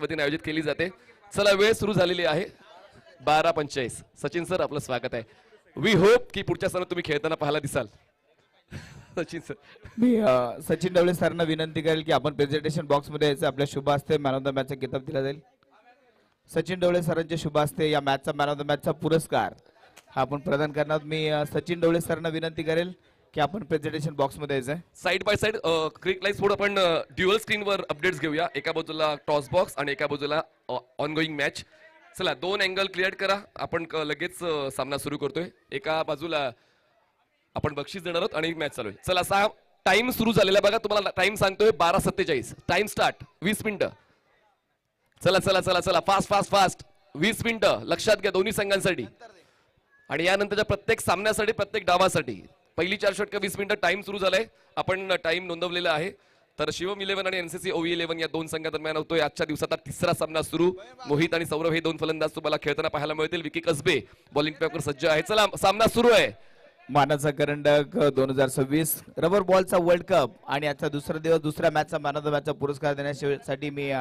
वतीने आयोजित केली जाते. चला वेळ सुरू झालेली आहे 12:45. सचिन सर आपलं स्वागत आहे. वी होप की पुढच्या सणात तुम्ही खेळताना पाहायला दिसाल. सचिन सर मी सचिन ढवळे सरांना विनंती करेल की आपण प्रेझेंटेशन बॉक्स मध्ये यायचं. आपल्या शुभ हस्ते मॅन ऑफ द मॅचचा किताब दिला जाईल. सचिन ढवळे सरांच्या शुभ हस्ते या मॅचचा मॅन ऑफ द मॅचचा पुरस्कार हा आपण प्रदान करणार. मी सचिन ढवळे सरांना विनंती करेल की आपण प्रेझेंटेशन बॉक्स मध्ये यायचं. Side by side crick live थोडं आपण ड्युअल स्क्रीनवर अपडेट्स घेऊया. एका बाजूला टॉस बॉक्स आणि एका बाजूला ऑनगोईंग मॅच. चला 2 अँगल क्लिअर करा. आपण लगेच सामना सुरू करतोय. एका बाजूला आपण बक्षीस देणार आहोत आणि मॅच चालू आहे. चला टाइम सुरू झालेला बघा. तुम्हाला टाइम सांगतोय 12:47. टाइम स्टार्ट 20 मिनिटं. चला चला चला चला फास्ट फास्ट फास्ट 20 मिनिटं लक्षात घ्या दोन्ही संघांसाठी आणि यानंतरच्या प्रत्येक सामन्यासाठी प्रत्येक डावासाठी. पहिली 4 षटकं 20 मिनिटं. टाइम सुरू झालाय. आपण टाइम नोंदवलेला आहे. तर शिवम 11 आणि एनसीसी ओव्ही 11 या 2 संघादरम्यान होतोय आजच्या दिवसाचा तिसरा सामना सुरू. मोहित आणि सौरभ हे 2 फलंदाज तुम्हाला खेळताना पाहायला मिळतील. विकी कसबे बॉलिंग पॅकवर सज्ज आहे. चला सामना सुरू आहे. मानाचा करंडक 2026 रबर बॉलचा वर्ल्ड कप आणि आजचा दुसरा दिवस दुसऱ्या मॅचचा मॅन ऑफ द मॅचचा पुरस्कार देण्यासाठी मी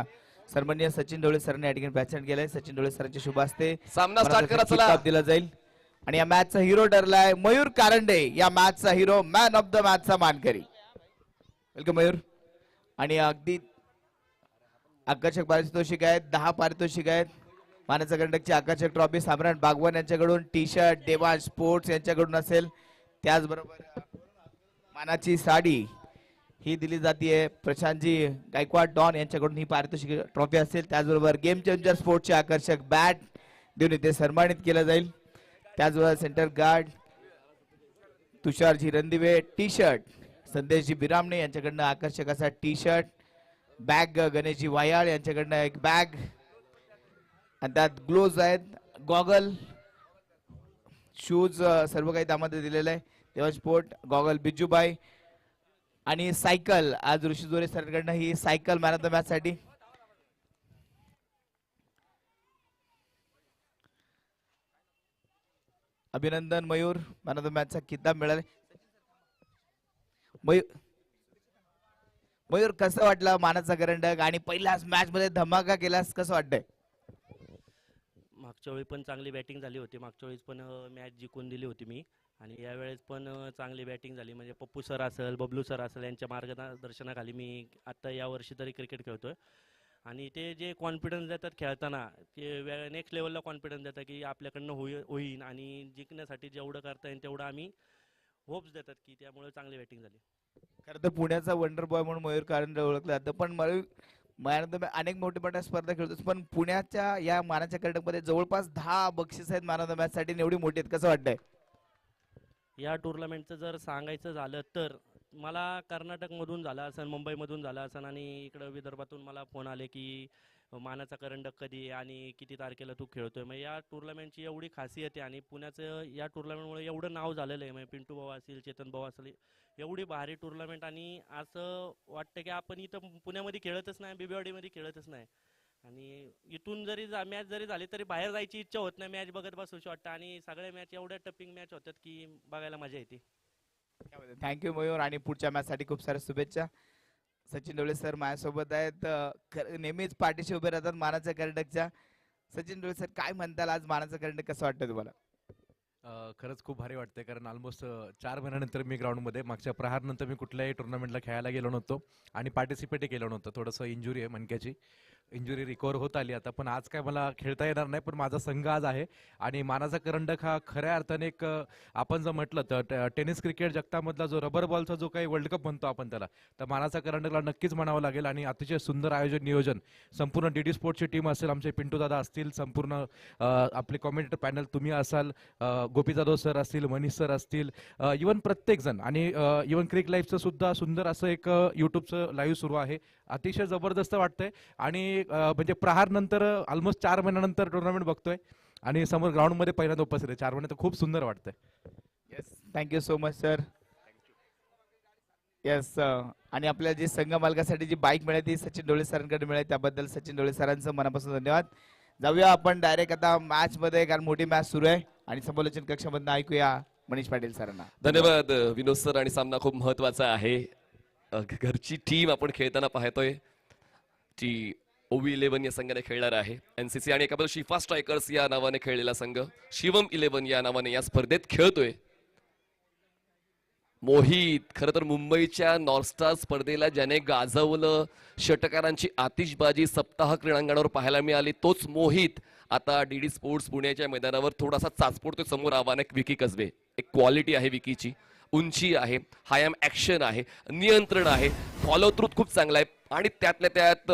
सन्माननीय सचिन ढवळे सरांनी या ठिकाणी प्रेझेंट केलंय. सचिन ढवळे सरांचे शुभ हस्ते सामना स्टार्ट करा. चला किताब दिला जाईल आणि या मॅचचा हिरो ठरलाय मयूर कारंडे. या मॅचचा हिरो मॅन ऑफ द मॅचचा मानकरी. वेलकम मयूर. आणि अगदी आकर्षक पारितोषिक आहेत. 10 पारितोषिक आहेत. मानाचा करंडकची आकर्षक ट्रॉफी सम्राट बागवान यांच्याकडून, टी शर्ट देवांश स्पोर्ट्स यांच्याकडून असेल. त्याचबरोबर मानाची साडी ही दिली जाते प्रशांतजी गायकवाड डॉन यांच्याकडून ही पारितोषिक ट्रॉफी असेल. त्याचबरोबर गेम चेंजर स्पोर्ट्सचे आकर्षक बॅट देऊन इथे सन्मानित केलं जाईल. त्याचबरोबर centre guard Tusharji Randive, T shirt Sandeshji Biramane यांच्याकडनं आकर्षक असा T shirt, bag Ganeshji Wayal यांच्याकडनं एक बॅग आणि त्यात ग्लोव्ज आहेत, गॉगल, शूज सर्व काही त्यामध्ये दिलेलं आहे. तेव्हा स्पोर्ट गॉगल बिजूबाई आणि सायकल. आज ऋषी जोरे सरांकडनं ही cycle man of the match साठी. अभिनंदन मयूर, मॅन ऑफ द मॅचचा किताब मिळाला. मयूर कसं वाटलं मानाचा करंडक आणि पहिल्याच मॅच मध्ये धमाका केलास, कसं वाटतंय? मागच्या वेळी पण चांगली बॅटिंग झाली होती. मागच्या वेळेस पण मॅच जिंकून दिली होती मी आणि यावेळेस पण चांगली बॅटिंग झाली. म्हणजे पप्पू सर असेल, बबलू सर असेल यांच्या मार्गदर्शनाखाली मी आता यावर्षी तरी क्रिकेट खेळतोय. आणि ते जे कॉन्फिडन्स देतात खेळताना ते नेक्स्ट लेवलला कॉन्फिडन्स देतात की आपल्याकडनं होईल आणि जिंकण्यासाठी जेवढं करता येईल तेवढं आम्ही होप्स देतात की त्यामुळे चांगली बॅटिंग झाली. खरं तर पुण्याचा वंडर बॉय म्हणून मयूर कारंडे ओळखला जातं. पण मयूर अनेक मोठ्या स्पर्धा खेळतोस, पण पुण्याच्या या मानाच्या करंडकमध्ये जवळपास 10 बक्षीस आहेत मॅन ऑफ द मॅच साठी. एवढी मोठी आहेत, कसं वाटतंय? या टुर्नामेंटचं जर सांगायचं झालं तर मला कर्नाटकमधून झालं असेल, मुंबईमधून झालं असेल आणि इकडं विदर्भातून मला फोन आले की मानाचा करंडक कधी आणि किती तारखेला तू खेळतोय. मग या टुर्नामेंटची एवढी खासियत आहे आणि पुण्याचं या टुर्नामेंटमुळे एवढं नाव झालेलं आहे. म्हणजे पिंटू भाऊ असेल, चेतन भाऊ असेल, एवढी भारी टुर्नामेंट आणि असं वाटतं की आपण इथं पुण्यामध्ये खेळतच नाही, बिबेवाडीमध्ये खेळतच नाही. आणि इथून जरी मॅच जरी झाली तरी बाहेर जायची इच्छा होत नाही. मॅच बघत बसूशी वाटतं आणि सगळ्या मॅच एवढ्या टपिंग मॅच होतात की बघायला मजा येते. थँक्यू मयूर आणि पुढच्या मॅच साठी खूप साऱ्या शुभेच्छा. सचिन ढवळे सर माझ्यासोबत आहेत. नेहमीच पाठीशी उभे राहतात मानाच्या करंडकच्या. सचिन ढवळे सर काय म्हणताल, आज मानाचं करंडक कसं वाटतं तुम्हाला? खरंच खूप भारी वाटतंय कारण ऑलमोस्ट 4 महिन्यानंतर मी ग्राउंडमध्ये मागच्या प्रहारनंतर मी कुठल्याही टुर्नामेंटला खेळायला गेलो नव्हतो आणि पार्टिसिपेटही केलं नव्हतं. थोडंसं इंजुरी आहे, मणक्याची इंजुरी रिकवर होत आली आता, पण आज काय मला खेळता येणार नाही. पण माझा संघ आज आहे आणि मानाचा करंडक हा खऱ्या अर्थाने एक आपण जर म्हटलं तर टेनिस क्रिकेट जगतामधला जो रबर बॉलचा जो काही वर्ल्ड कप म्हणतो आपण त्याला, तर मानाचा करंडकला नक्कीच म्हणावं लागेल. आणि अतिशय सुंदर आयोजन नियोजन संपूर्ण डीडी स्पोर्ट्सची टीम असेल, आमचे पिंटू दादा असतील, संपूर्ण आपले कॉमेंटेटर पॅनल तुम्ही असाल, गोपी जाधव सर असतील, मनीष सर असतील, इवन प्रत्येक जण आणि इवन क्रिक लाईव्हचं सुद्धा सुंदर असं एक यूट्यूबचं लाईव्ह सुरू आहे. अतिशय जबरदस्त वाटतंय आणि म्हणजे प्रहार नंतर ऑलमोस्ट 4 महिन्यानंतर टुर्नामेंट बघतोय आणि समोर ग्राउंड मध्ये पहिल्यांदा उपस्थित आहे. 4 महिने तर खूप सुंदर वाटतंय. Yes, thank you so much sir. Yes, आणि आपल्या जी संघ मालकासाठी जी बाईक मिळाली ती सचिन ढवळे सरांकडे मिळाली, त्याबद्दल सचिन ढवळे सरांचं मनापासून धन्यवाद. जाऊया आपण डायरेक्ट आता मॅच मध्ये, कारण मोठी मॅच सुरू आहे आणि समालोचन कक्षामधून ऐकूया मनीष पाटील सरांना. धन्यवाद विनोद सर. आणि सामना खूप महत्वाचा आहे. घरची टीम आपण खेळताना पाहतोय. ती OV11 या संघाने खेळणार आहे NCC, आणि एका बाजूला शिफा स्ट्रायकर्स या नावाने खेळलेला संघ शिवम 11 या नावाने या स्पर्धेत खेळतोय. मोहित, खरं तर मुंबईच्या नॉर्थ स्टार स्पर्धेला ज्याने गाजवलं, षटकारांची आतिषबाजी सप्ताह क्रीडांगणावर पाहायला मिळाली, तोच मोहित आता डीडी स्पोर्ट्स पुण्याच्या मैदानावर थोडासा चाचपडतोय समोर आव्हानक विकी कसबे. एक क्वालिटी आहे विकीची, उंची आहे, हायम ऍक्शन आहे, नियंत्रण आहे, फॉलो थ्रू खूप चांगला आहे, आणि त्यातल्या त्यात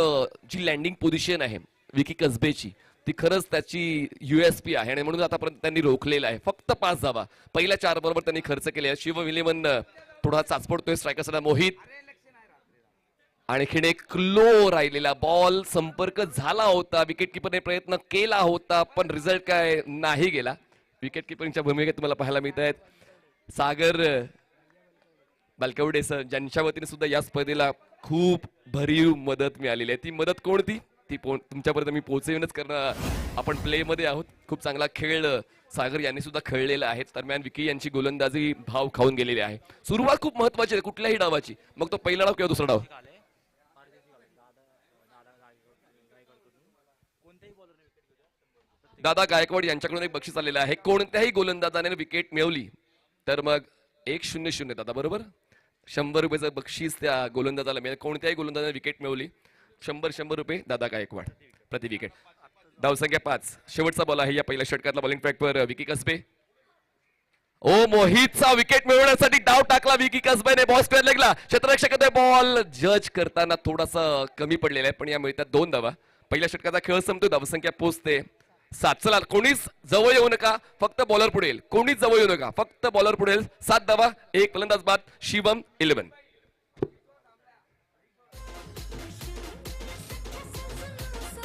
जी लँडिंग पोझिशन आहे विकी कसबेची ती खरंच त्याची USP आहे, आणि म्हणून आतापर्यंत त्यांनी रोखलेलं आहे. फक्त 5 धावा पहिल्या 4 बरोबर त्यांनी खर्च केले. शिवम 11 थोडा चाचपडतोय स्ट्रायकर्सला. मोहित, आणखीन एक लो राहिलेला बॉल, संपर्क झाला होता, विकेट किपरने प्रयत्न केला होता पण रिझल्ट काय नाही गेला. विकेट किपरिंगच्या भूमिकेत तुम्हाला पाहायला मिळत आहेत सागर बालकवडे सर, ज्यांच्या वतीने सुद्धा या स्पर्धेला खूप भरीव मदत मिळालेली आहे. ती मदत कोणती ती तुमच्यापर्यंत मी पोहोचवणच करणं. आपण प्ले मध्ये आहोत. खूप चांगला खेळ सागर यांनी सुद्धा खेळलेला आहे. दरम्यान विकी यांची गोलंदाजी भाव खाऊन गेलेली आहे. सुरुवात खूप महत्वाची आहे कुठल्याही डावाची, मग तो पहिला डाव किंवा दुसरा डाव. दादा गायकवाड यांच्याकडून एक बक्षीस आलेलं आहे. कोणत्याही गोलंदाजाने विकेट मिळवली तर मग 1-0-0 दादा बरोबर 100 रुपयाचं बक्षीस त्या गोलंदाजाला मिळेल. कोणत्याही गोलंदाजाने विकेट मिळवली 100 रुपये दादा गायकवाड प्रति विकेट. धावसंख्या 5. शेवटचा बॉल आहे या पहिल्या षटकातला. बॉलिंग ट्रॅकवर विकी कसबे. ओ मोहितचा विकेट मिळवण्यासाठी डाव टाकला विकी कसबेने. बॉल स्क्वेअर लेगला, क्षेत्ररक्षक बॉल जज करताना थोडासा कमी पडलेला आहे, पण या मिळतात 2 धावा. पहिल्या षटकाचा खेळ संपतो. धावसंख्या पोहोचते 7. चला कोणीच जवळ येऊ नका, फक्त बॉलर पुढे येईल. कोणीच जवळ येऊ नका, फक्त बॉलर पुढे येईल. 7 धावा, 1 फलंदाज बाद. शिवम 11.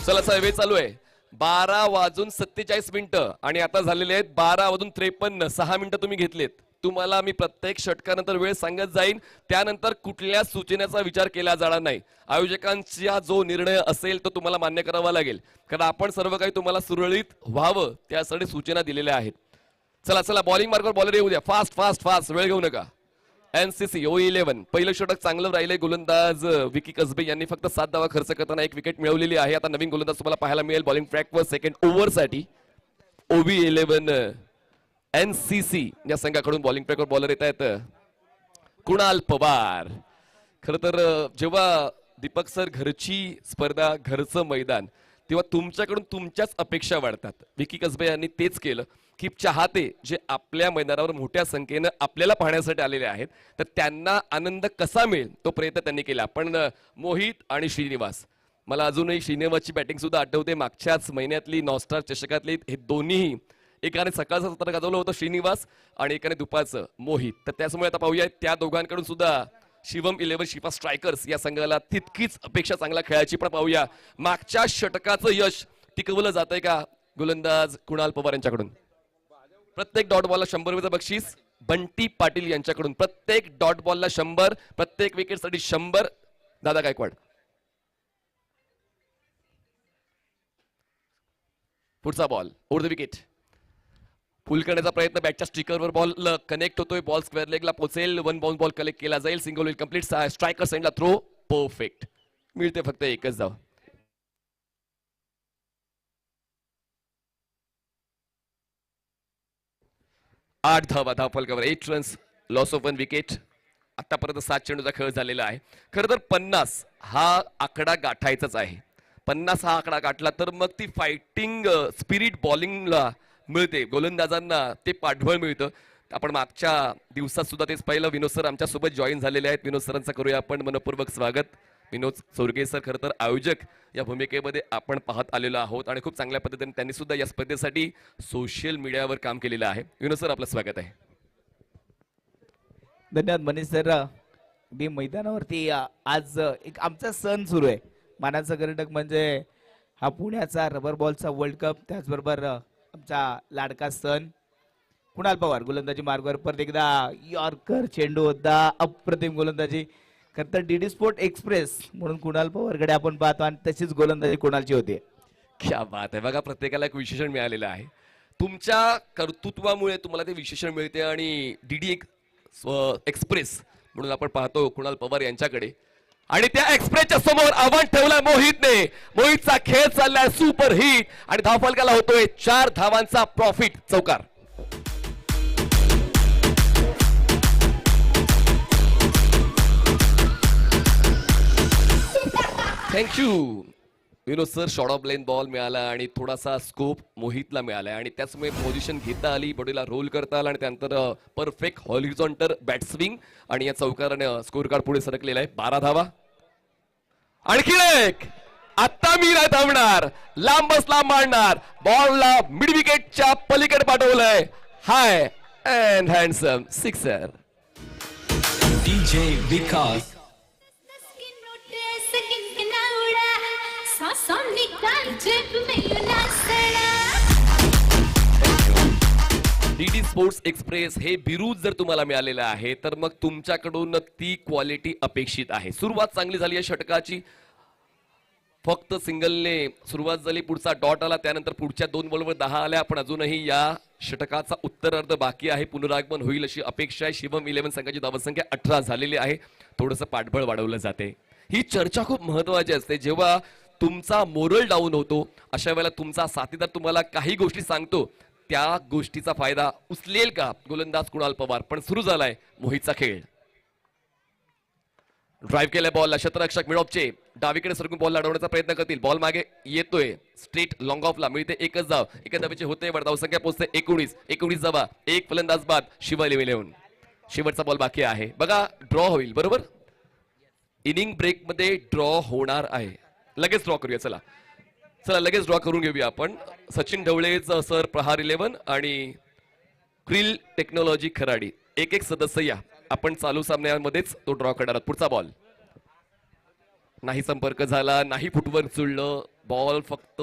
चला सर्वे चालू आहे. 12:47 आणि आता झालेले आहेत 12:53. 6 मिनिटं तुम्ही घेतलेत. तुम्हाला मी प्रत्येक षटकानंतर वेळ सांगत जाईन, त्यानंतर कुठल्या सूचनेचा विचार केला जाणार नाही. आयोजकांचा जो निर्णय असेल तो तुम्हाला मान्य करावा लागेल, कारण आपण सर्व काही तुम्हाला सुरळीत व्हावं त्यासाठी सूचना दिलेल्या आहेत. चला चला बॉलिंग मार्कवर बॉलर येऊ द्या. फास्ट फास्ट फास्ट, वेळ घेऊ नका. NCC OV11 पहिलं षटक चांगलं राहिलंय. गोलंदाज विकी कसबे यांनी फक्त 7 धावा खर्च करताना 1 विकेट मिळवलेली आहे. आता नवीन गोलंदाज तुम्हाला पाहायला मिळेल बॉलिंग ट्रॅकवर सेकंड ओव्हरसाठी. OV11 NCC या संघाकडून बॉलिंग ट्रॅकवर बॉलर येत आहेत कुणाल पवार. खर तर जेव्हा दीपक सर घरची स्पर्धा, घरचं मैदान, तेव्हा तुमच्याकडून तुमच्याच अपेक्षा वाढतात. विकी कसबे यांनी तेच केलं की चाहते जे आपल्या मैदानावर मोठ्या संख्येनं आपल्याला पाहण्यासाठी आलेले आहेत तर त्यांना आनंद कसा मिळेल तो प्रयत्न त्यांनी केला. पण मोहित आणि श्रीनिवास, मला अजूनही श्रीनिवासची बॅटिंग सुद्धा आठवते. मागच्याच महिन्यातली नॉस्टार चषकातली हे दोन्ही, एकाने सकाळचं सत्र गाजवलं होतं श्रीनिवास आणि एकाने दुपारचं मोहित. तर त्यामुळे आता पाहूया त्या दोघांकडून सुद्धा शिवम 11 शिफा स्ट्रायकर्स या संघाला तितकीच अपेक्षा चांगला खेळायची. पण पाहूया मागच्या षटकाचं यश टिकवलं जातंय का गोलंदाज कुणाल पवार यांच्याकडून. प्रत्येक डॉट बॉलला 100 रुपयाचं बक्षीस बंटी पाटील यांच्याकडून. प्रत्येक डॉट बॉलला 100, प्रत्येक विकेटसाठी 100. दादा गायकवाड. पुढचा बॉल ओव्हर द विकेट. पुल करण्याचा प्रयत्न, बॅटच्या स्टिकरवर बॉल कनेक्ट होतोय. बॉल स्क्वेअर लेगला पोहोचेल. 1 बाउन्स बॉल कलेक्ट केला जाईल. सिंगल होईल कंप्लीट. स्ट्रायकर साइडला थ्रो परफेक्ट. मिळते फक्त एकच धाव. आठ धावा धावफलकावर. 8 रन्स, लॉस ऑफ 1 विकेट. आतापर्यंत 7 चेंडूचा खेळ झालेला आहे. खरं तर 50 हा आकडा गाठायचाच आहे. 50 हा आकडा गाठला तर मग ती फायटिंग स्पिरिट बॉलिंगला मिळते, गोलंदाजांना ते पाठबळ मिळतं. आपण मागच्या दिवसात सुद्धा तेच पाहिलं. विनोद सर आमच्या सोबत जॉईन झालेले आहेत. विनोद सरांचं करूया आपण मनपूर्वक स्वागत. विनोद चौरगे सर खरं तर आयोजक या भूमिकेमध्ये आपण पाहत आलेलो आहोत आणि खूप चांगल्या पद्धतीने त्यांनी सुद्धा या स्पर्धेसाठी सोशल मीडियावर काम केलेलं आहे. विनोद सर आपलं स्वागत आहे. धन्यवाद मनीष सर. अगदी मैदानावरती आज एक आमचा सण सुरू आहे. मानाचा कर्नाटक म्हणजे हा पुण्याचा रबर बॉलचा वर्ल्ड कप, त्याचबरोबर आमचा लाडका सण. कुणाल पवार गोलंदाजी मार्गावर परत एकदा यॉर्कर चेंडू होता. अप्रतिम गोलंदाजी. खरं तर डीडी स्पोर्ट एक्सप्रेस म्हणून कुणाल पवारकडे आपण पाहतो आणि तशीच गोलंदाजी कुणालची होती. क्या बात आहे. बघा प्रत्येकाला एक विशेषण मिळालेलं आहे. तुमच्या कर्तृत्वामुळे तुम्हाला ते विशेषण मिळते आणि डीडी एक्सप्रेस म्हणून आपण पाहतो कुणाल पवार यांच्याकडे. आणि त्या एक्सप्रेसच्या समोर आव्हान ठेवलंय मोहितने. मोहितचा खेळ चाललाय सुपर हिट आणि धावफलकाला होतोय 4 धावांचा प्रॉफिट चौकार. Thank you Vinod sir. Short of line ball मिळाला आणि थोडासा स्कोप मोहितला मिळाला आणि त्याचमुळे पोझिशन घेता आली, बॉडीला रोल करता आला आणि त्यानंतर परफेक्ट हॉरिझॉन्टल बॅट स्विंग आणि या चौकाराने स्कोर कार्ड पुढे सरकलेला आहे. 12 धावा. आणखी एक. आता मी नाही थांबणार, लांबच लांब मारणार. बॉलला मिड विकेटच्या पलीकडे पाठवलंय. High and handsome sixer. DJ Vikas. DD sports express हे बिरुद जर तुम्हाला मिळालेलं आहे तर मग तुमच्याकडून ती क्वालिटी अपेक्षित आहे. सुरुवात चांगली झाली आहे षटकाची. फक्त सिंगलने सुरुवात झाली, पुढचा डॉट आला, त्यानंतर पुढच्या 2 बॉलवर 10 आल्या. पण अजूनही या षटकाचा उत्तरार्ध बाकी आहे. पुनरागमन होईल अशी अपेक्षा आहे. शिवम 11 संघाची धावसंख्या 18 झालेली आहे. थोडंसं पाठबळ वाढवलं जाते. ही चर्चा खूप महत्वाची असते. जेव्हा तुमचा मोरल डाऊन होतो अशा वेळेला तुमचा साथीदार तुम्हाला काही गोष्टी सांगतो, त्या गोष्टीचा फायदा उचलेल का गोलंदाज कुणाल पवार. पण सुरू झालाय मोहितचा खेळ. ड्राईव्ह केलाय बॉलला. क्षेत्ररक्षक मिडऑफचे डावीकडे सरकून बॉल अडवण्याचा प्रयत्न करतील. बॉल मागे येतोय स्ट्रेट लॉंग ऑफला. मिळते एकच धाव. एका धावेचे होते वर. धावसंख्या पोहोचते 19 धावा. एक फलंदाज बाद. शिवा लिहून शेवटचा बॉल बाकी आहे. बघा ड्रॉ होईल बरोबर. इनिंग ब्रेक मध्ये ड्रॉ होणार आहे. लगेच ड्रॉ करूया. चला लगेच ड्रॉ करून घेऊया आपण. सचिन ढवळेच सर प्रहार 11 आणि क्रिल टेक्नॉलॉजी खराडी एक सदस्य या. आपण चालू सामन्यामध्येच तो ड्रॉ करणार आहोत. पुढचा बॉल नाही, संपर्क झाला नाही, फुटवर जुळलं. बॉल फक्त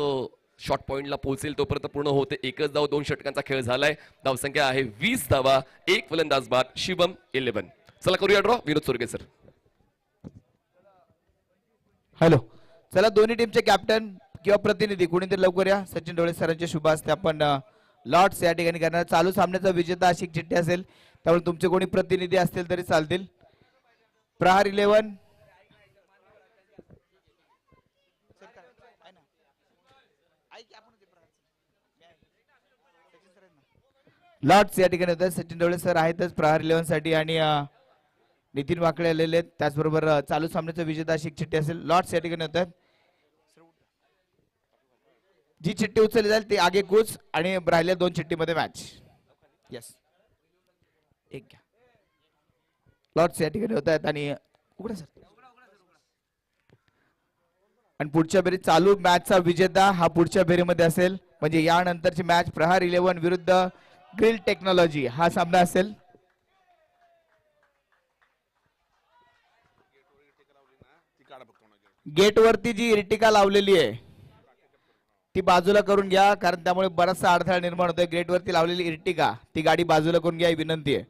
शॉर्ट पॉइंटला पोहोचेल तोपर्यंत पूर्ण होते. एकच धाव. 2 षटकांचा खेळ झालाय. धावसंख्या आहे 20 धावा. एक फलंदाज बाद. शिवम 11. चला करूया ड्रॉ. विनोद सोरगे सर. हॅलो. चला दोन्ही टीमचे कॅप्टन किंवा प्रतिनिधी कोणीतरी लवकर या. सचिन ढवळे सरांच्या शुभ हस्ते आपण लॉर्ड्स या ठिकाणी करणार. चालू सामन्याचा विजेता अशी चिठ्ठी असेल, त्यामुळे तुमचे कोणी प्रतिनिधी असतील तरी चालतील. प्रहार 11 लॉर्ड्स या ठिकाणी होतात. सचिन ढवळे सर आहेतच प्रहार 11 साठी आणि नितीन वाकडे आलेले आहेत. त्याचबरोबर चालू सामन्याचा विजेता अशी चिठ्ठी असेल. लॉर्ड्स या ठिकाणी होतात. जी चिठ्ठी उचलली जाईल ती आगे कूच आणि राहिल्या 2 चिठ्ठीमध्ये मॅच. यस एक घ्या. लॉर्ड्स या ठिकाणी होत आहेत आणि उघडा सर. आणि पुढच्या फेरीत चालू मॅचचा विजेता हा पुढच्या फेरीमध्ये असेल. म्हणजे यानंतरची मॅच प्रहार 11 विरुद्ध ग्रिल टेक्नॉलॉजी हा सामना असेल. गेट वरती जी इर्टिका लावलेली आहे ती बाजूला करून घ्या, कारण त्यामुळे बराचसा अडथळा निर्माण होतोय. गेट वरती लावलेली इर्टिका ती गाडी बाजूला करून घ्या ही विनंती आहे.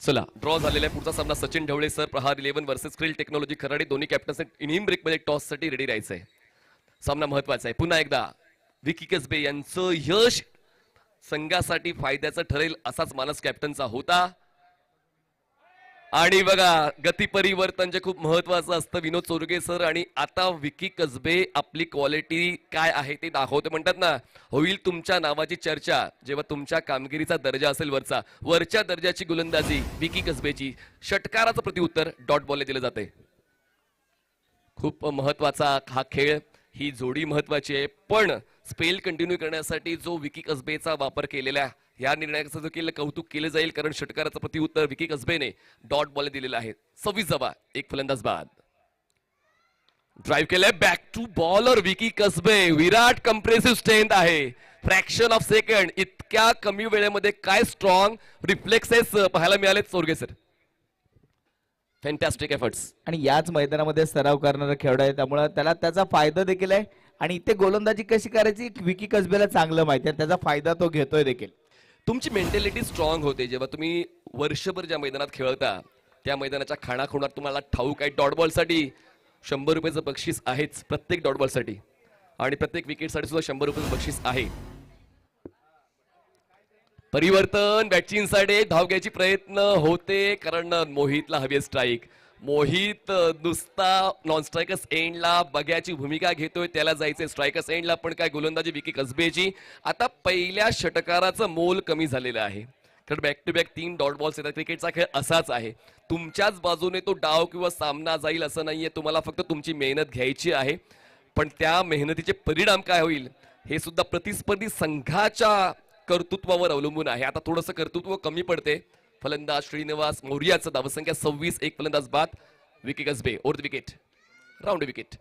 चला ड्रॉ झालेला आहे. पुढचा सामना सचिन ढवळे सर प्रहार 11 वर्सेस क्रिल टेक्नॉलॉजी खराडी. दोन्ही कॅप्टन्स इनिंग ब्रेक मध्ये टॉस साठी रेडी राहायचंय. सामना महत्वाचा आहे. पुन्हा एकदा विकी कसबे यांचं यश संघासाठी फायद्याचं ठरेल असाच मानस कॅप्टनचा होता. आणि बघा गती परिवर्तन जे खूप महत्वाचं असतं विनोद चोरगे सर. आणि आता विकी कसबे आपली क्वालिटी काय आहे ते दाखवते. म्हणतात ना, होईल तुमच्या नावाची चर्चा जेव्हा तुमच्या कामगिरीचा दर्जा असेल वरच्या दर्जाची गोलंदाजी विकी कसबेची. षटकाराचं प्रत्युत्तर डॉट बॉलने दिलं जाते. खूप महत्वाचा हा खेळ. ही जोडी महत्वाची आहे. पण स्पेल कंटिन्यू करण्यासाठी जो विकी कसबेचा वापर केलेला या निर्णयाचं देखील कौतुक केलं जाईल, कारण षटकाराचं प्रत्युत्तर विकी कसबेने डॉट बॉल दिलेलं आहे. 26 धावा. एक फलंदाज बाद. ड्राईव्ह केलंय back to bowler Vicky Kasbe. Virat compressive strength आहे. फ्रॅक्शन ऑफ सेकंड इतक्या कमी वेळेमध्ये काय स्ट्रॉंग रिफ्लेक्सेस पाहायला मिळाले चोरगे सर. Fantastic efforts. आणि याच मैदानामध्ये सराव करणारा खेळाडू आहे, त्यामुळे त्याला त्याचा फायदा देखील आहे. आणि इथे गोलंदाजी कशी करायची विकी कसबेला चांगलं माहिती आहे. त्याचा फायदा तो घेतोय देखील. तुमची मेंटॅलिटी स्ट्रॉंग होते जेव्हा तुम्ही वर्षभर ज्या मैदानात खेळता त्या मैदानाच्या खाणाखुणात तुम्हाला ठाऊक आहे. डॉट बॉलसाठी 100 रुपयाचं बक्षीस आहेच प्रत्येक डॉट बॉलसाठी, आणि प्रत्येक विकेटसाठी सुद्धा 100 रुपयाचं बक्षीस आहे. परिवर्तन बॅटची इनसाइड धाव घ्यायची प्रयत्न होते, कारण मोहितला हवी स्ट्राईक. मोहित नुसता नॉन स्ट्रायकर्स एंडला बघ्याची भूमिका घेतोय, त्याला जायचंय स्ट्रायकर्स एंडला, पण काय गोलंदाजी विकी कसबेची. आता पहिल्या षटकाराचं मोल कमी झालेलं आहे, कारण back to back 3 dot balls येतात. क्रिकेटचा खेळ असाच आहे, तुमच्याच बाजूने तो डाव किंवा सामना जाईल असं नाहीये, तुम्हाला फक्त तुमची मेहनत घ्यायची आहे. पण त्या मेहनतीचे परिणाम काय होईल हे सुद्धा प्रतिस्पर्धी संघाच्या कर्तृत्वावर अवलंबून आहे. आता थोडंसं कर्तृत्व कमी पडते. फलंदाज श्रीनिवास मौर्याचं धावसंख्या 26, एक फलंदाज बाद. Vicky Kasbe over the wicket, round wicket.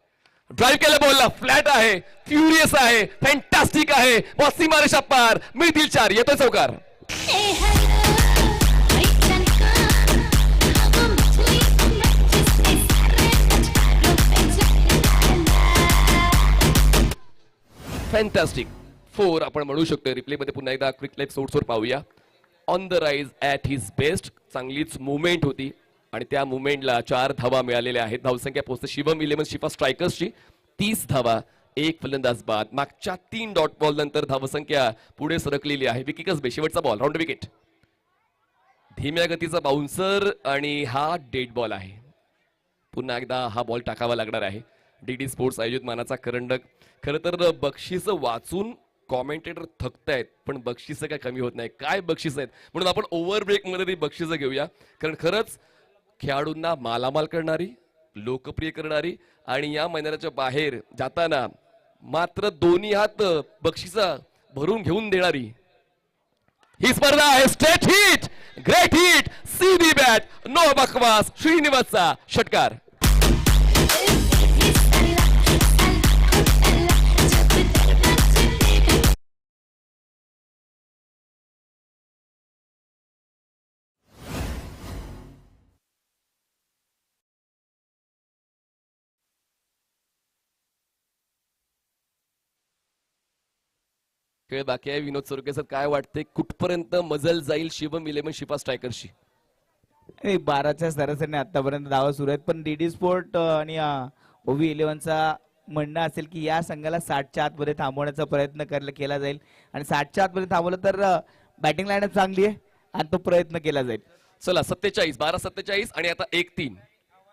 Drive केलं बॉलला, फ्लॅट आहे, फ्युरियस आहे, फॅन्टास्टिक आहे, बॉल सीमारेषा पार, मिळतील 4. येतोय चौकार. फॅन्टास्टिक 4 आपण म्हणू शकतो. रिप्ले मध्ये पुन्हा एकदा क्विक लाईफ सोर्सवर पाहूया. On the rise at his best, चांगलीच मुवमेंट होती आणि त्या मुवमेंटला 4 धावा मिळालेल्या आहेत. धावसंख्या पोहोचते शिवम 11 शिफा स्ट्रायकर्सची 30 धावा, एक फलंदाज बाद. मागच्या 3 डॉट बॉल नंतर धावसंख्या पुढे सरकलेली आहे. विकी कसबे शेवटचा बॉल, राऊंड विकेट. धीम्या गतीचा बाउन्सर आणि हा डेड बॉल आहे. पुन्हा एकदा हा बॉल टाकावा लागणार आहे. डीडी स्पोर्ट्स आयोजित मानाचा करंडक. खरं तर बक्षीस वाचून कॉमेंटेटर थकतायत, पण बक्षिसं काय कमी होत नाही. काय बक्षीस आहेत, म्हणून आपण ओव्हर ब्रेक मध्ये ती बक्षिसं घेऊया. कारण खरंच खेळाडूंना मालामाल करणारी, लोकप्रिय करणारी आणि या मैदानाच्या बाहेर जाताना मात्र दोन्ही हात बक्षिसं भरून घेऊन देणारी ही स्पर्धा आहे. स्ट्रेट हिट, ग्रेट हिट, सीधी बॅट, नो बकवास. श्रीनिवासचा षटकार. खेळ बाकी आहे. विनोद सोरके सर, काय वाटते कुठपर्यंत मजल जाईल शिवम 11 शिफा स्ट्रायकर्सची? 12च्या सरासरीने आतापर्यंत धावा सुरू आहेत, पण डीडी स्पोर्ट आणि ओव्ही 11चा म्हणणं असेल की या संघाला 60च्या आतमध्ये थांबवण्याचा प्रयत्न केला जाईल आणि 60च्या आतमध्ये थांबवलं तर बॅटिंग लाईनअप चांगली आहे आणि तो प्रयत्न केला जाईल. चला 27, 12-27 आणि आता 1-3.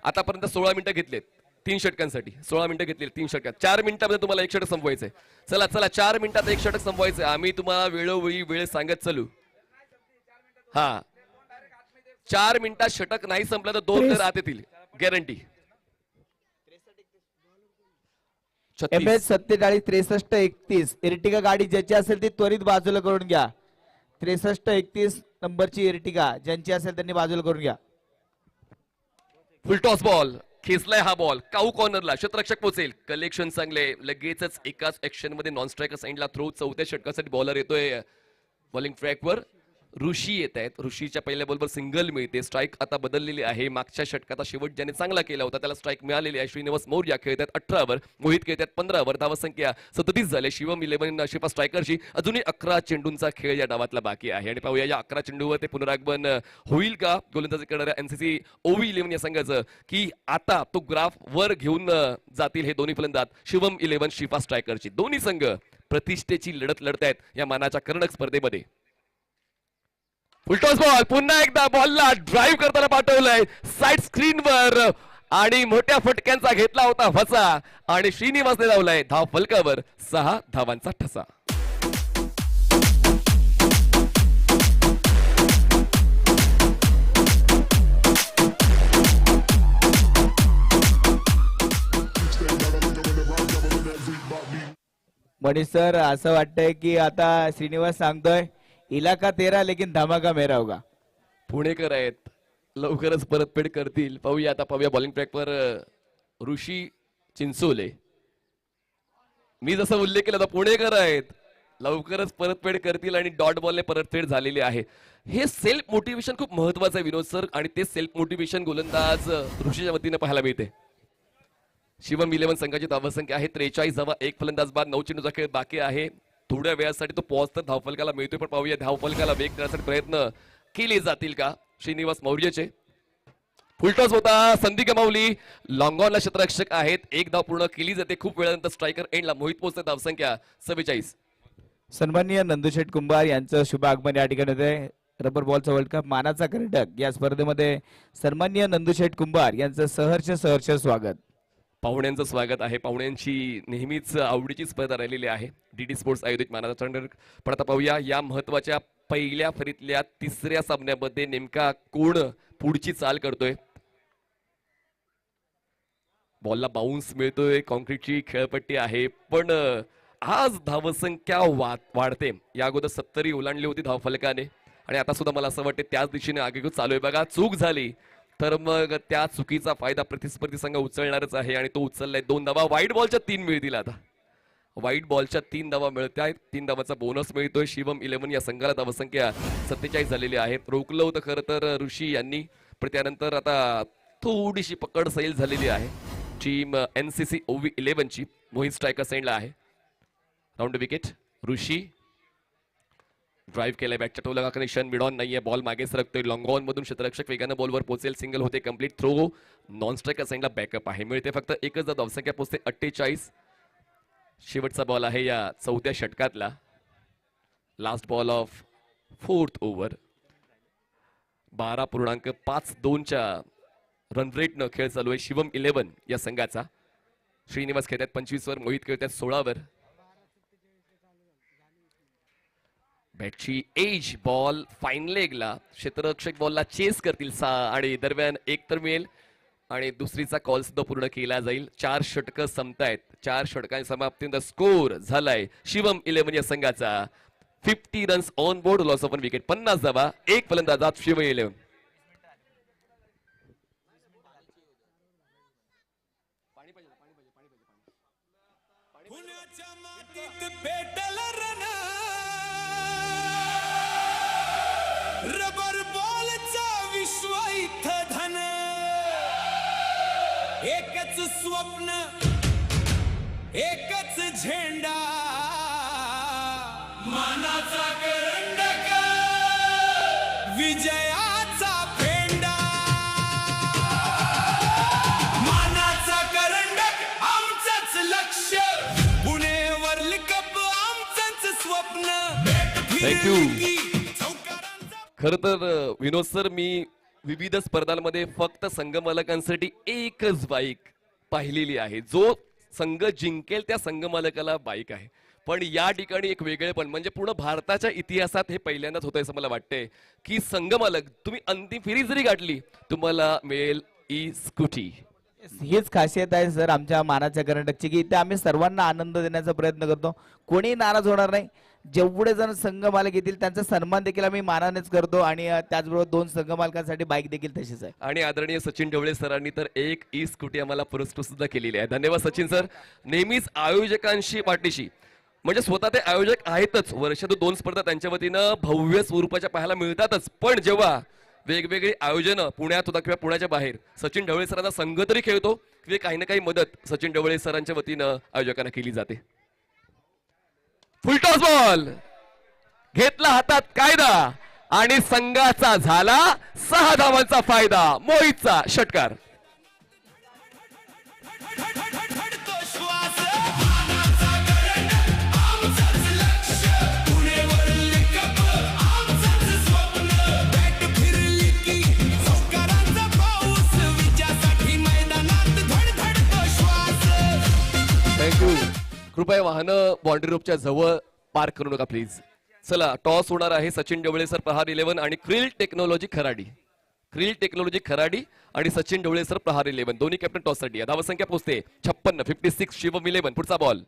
आतापर्यंत 16 मिनिटं घेतलेत 3 षटकांसाठी. 16 मिनिटं घेतली 3 षटकात. 4 मिनिटांमध्ये तुम्हाला 1 षटक संपवायचंय. चला 4 मिनिटात 1 षटक संपवायचंय. आम्ही तुम्हाला वेळोवेळी वेळ सांगत चलू. हा 4 मिनिटात षटक नाही संपलं तर 2 तर आत येतील, गॅरंटी. MS 47 63 31 इर्टिगा गाडी ज्याची असेल ती त्वरित बाजूला करून घ्या. 63 31 नंबरची इर्टिगा ज्यांची असेल त्यांनी बाजूला करून घ्या. फुलटॉस बॉल खेचलाय हा बॉल, काऊ कॉर्नरला, क्षेत्ररक्षक पोहोचेल. कलेक्शन चांगले, लगेचच एकाच ऍक्शन मध्ये नॉन स्ट्रायकर साइडला थ्रो. 4थ्या षटकासाठी बॉलर येतोय बॉलिंग ट्रॅकवर. ऋषी येत आहेत. ऋषीच्या पहिल्या बॉलवर सिंगल मिळते. स्ट्राईक आता बदललेली आहे. मागच्या षटकाचा शेवट ज्याने चांगला केला होता त्याला स्ट्राईक मिळालेली आहे. श्रीनिवास मौर्य खेळतात 18वर, मोहित खेळतात 15वर. धावसंख्या 37 झाले. शिवम 11 शिफा स्ट्रायकरची अजूनही 11 चेंडूंचा खेळ या डावातला बाकी आहे आणि पाहूया या 11 चेंडूवर ते पुनरागमन होईल का गोलंदाजी करणाऱ्या एनसीसी ओव्ही 11 या संघाचं, की आता तो ग्राफ वर घेऊन जातील हे दोन्ही फलंदाज शिवम 11 शिफा स्ट्रायकरची. दोन्ही संघ प्रतिष्ठेची लढत लढतायत या मानाच्या करंडक स्पर्धेमध्ये. फुलटॉस बॉल पुन्हा एकदा बॉलला ड्राईव्ह करताना पाठवलंय साइड स्क्रीनवर आणि मोठ्या फटक्यांचा घेतला होता फसा आणि श्रीनिवासने लावलाय धाव फलकावर 6 धावांचा ठसा. मनीष सर, असं वाटतंय की आता श्रीनिवास सांगतोय इलाका तेरा लेकिन धमाका मेरा होगा. पुणेकर आहेत, लवकरच परतफेड करतील. पाहूया आता, पाहूया बॉलिंग ट्रॅकवर ऋषी चिंचोले. मी जसं उल्लेख केला होता पुणेकर आहेत, लवकरच परतफेड करतील आणि डॉट बॉलने परतफेड झालेली आहे. हे सेल्फ मोटिवेशन खूप महत्वाचं आहे विनोद सर, आणि ते सेल्फ मोटिवेशन गोलंदाज ऋषीच्या वतीने पाहायला मिळते. शिवम 11 संघाची धावसंख्या आहे 43 धावा, एक फलंदाज बाद, 9 चेंडूचा खेळ बाकी आहे. थोड्या वेळासाठी तो पॉज तर धावफलकाला मिळतोय, पण पाहूया धावफलकाला वेग देण्यासाठी प्रयत्न केले जातील का श्रीनिवास मौर्यचे. फुलटॉस होता, संधी गमावली. लॉंग ऑनला क्षेत्ररक्षक आहेत, 1 धाव पूर्ण केली जाते. खूप वेळानंतर स्ट्रायकर एंडला मोहित पोहोचते. धावसंख्या 46. सन्माननीय नंदुशेठ कुंभार यांचं शुभ आगमन या ठिकाणी होते. रबर बॉलचा वर्ल्ड कप मानाचा करंडक या स्पर्धेमध्ये सन्माननीय नंदुशेठ कुंभार यांचं सहर्ष स्वागत. पाहुण्यांचं स्वागत आहे. पाहुण्यांची नेहमीच आवडीची स्पर्धा राहिलेली आहे डीडी स्पोर्ट्स आयोजित मानाचा करंडक. पण आता पाहूया या महत्वाच्या पहिल्या फेरीतल्या तिसऱ्या सामन्यामध्ये नेमका कोण पुढची चाल करतोय. बॉलला बाउन्स मिळतोय, कॉन्क्रीटची खेळपट्टी आहे, पण आज धावसंख्या वाढते. या अगोदर 70 ओलांडली होती धावफलकाने आणि आता सुद्धा मला असं वाटतं त्याच दिशेने आगेकूच चालू आहे. बघा, चूक झाली तर मग त्या चुकीचा फायदा प्रतिस्पर्धी संघ उचलणारच आहे आणि तो उचललाय. 2 धावा व्हाईट बॉलच्या 3 मिळतील. आता व्हाईट बॉलच्या 3 धावा मिळत आहेत. 3 धावाचा बोनस मिळतोय. शिवम 11 या संघाला धावसंख्या 47 झालेली आहे. रोखलं होतं खरं तर ऋषी यांनी, पण त्यानंतर आता थोडीशी पकड सैल झालेली आहे टीम NCC OV 11 ची. मोहित स्ट्रायकर सेंडला आहे. Round wicket. ऋषी ड्राईव्ह केलाय बॅटच्या टोला, कनेक्शन मिड ऑन नाहीये. बॉल मागे सरकतोय. लॉंग ऑन मधून क्षेत्ररक्षक वेगानं बॉलवर पोहोचेल. सिंगल होते कंप्लीट. थ्रो नॉन स्ट्रायकर साइडला बॅकअप आहे. मिळते फक्त एकच धावसंख्या पोहोचते 48. शेवटचा बॉल आहे या 4थ्या षटकातला. Last ball of 4th over. 12.52च्या रन रेटनं खेळ चालू आहे शिवम 11 या संघाचा. श्रीनिवास खेळतात 25 वर, मोहित खेळतात 16 वर. बॅटची एज बॉल फाईन लेगला. क्षेत्ररक्षक बॉलला चेस करतील आणि दरम्यान एक तर मिळेल आणि दुसरीचा कॉल सुद्धा पूर्ण केला जाईल. 4 षटकं संपतायत. 4 षटकांच्या समाप्तीनंतर स्कोर झालाय शिवम 11 या संघाचा 50 runs on board, loss of 1 wicket. 50 धावा, 1 फलंदाजात शिवम 11. पुण्याच्या मातीत पेटल रण, रबर बॉलचा विश्व इथं धन. एकच स्वप्न, एकच झेंडा, मानाचा करंडक, विजयाचा फेंडा. मानाचा करंडक आमचंच लक्ष, पुणे वर्ल्ड कप आमचंच स्वप्न. Thank you. खर तर विनोद सर, मी विविध स्पर्धांमध्ये फक्त संघमालकांसाठी एकच बाईक पाहिलेली आहे. जो संघ जिंकेल त्या संघमालकाला बाईक आहे. पण या ठिकाणी एक वेगळेपण म्हणजे पूर्ण भारताच्या इतिहासात हे पहिल्यांदाच होतंय असं मला वाटतंय की संघमालक तुम्ही अंतिम फेरी जरी गाठली तुम्हाला मिळेल ई स्कूटी. हीच खासियत आहे सर आमच्या मानाच्या करंडकची की इथे आम्ही सर्वांना आनंद देण्याचा प्रयत्न करतो. कोणी नाराज होणार नाही. जेवढे जण संघ मालक येतील त्यांचा सन्मान देखील आम्ही मानानेच करतो आणि त्याचबरोबर 2 संघ मालकांसाठी बाईक देखील तशीच आहे. आणि आदरणीय सचिन ढवळे सरांनी तर एक ई स्कूटी आम्हाला पुरस्कृत सुद्धा केलेली आहे. धन्यवाद सचिन सर. नेहमीच आयोजकांशी पाठीशी, म्हणजे स्वतः ते आयोजक आहेतच. वर्षातून 2 स्पर्धा त्यांच्या वतीनं भव्य स्वरूपाच्या पाहायला मिळतातच. पण जेव्हा वेगवेगळी आयोजनं पुण्यात होतात किंवा पुण्याच्या बाहेर, सचिन ढवळे सरांचा संघ तरी खेळतो किंवा काही ना काही मदत सचिन ढवळे सरांच्या वतीनं आयोजकांना केली जाते. फुलटॉस बॉल घेतला हातात कायदा आणि संघाचा झाला 6 धावांचा फायदा. मोहितचा षटकार. धडधडतो श्वास, मानाचा करंडक आमचंच लक्ष, पुणे वर्ल्ड कप आमचंच स्वप्न. बॅट फिरली की चौकारांचा पाऊस, विजयासाठी मैदानात धडधडतो श्वास. थँक्यू. कृपया वाहनं बाउंड्री रोपच्या जवळ पार्क करू नका प्लीज. चला, टॉस होणार आहे. सचिन ढवळे सर प्रहार 11 आणि krill technology Kharadi. Krill technology Kharadi आणि सचिन ढवळे सर प्रहार 11 दोन्ही कॅप्टन टॉस साठी. धावसंख्या पोहोचते 56. 56 शिवम 11. पुढचा बॉल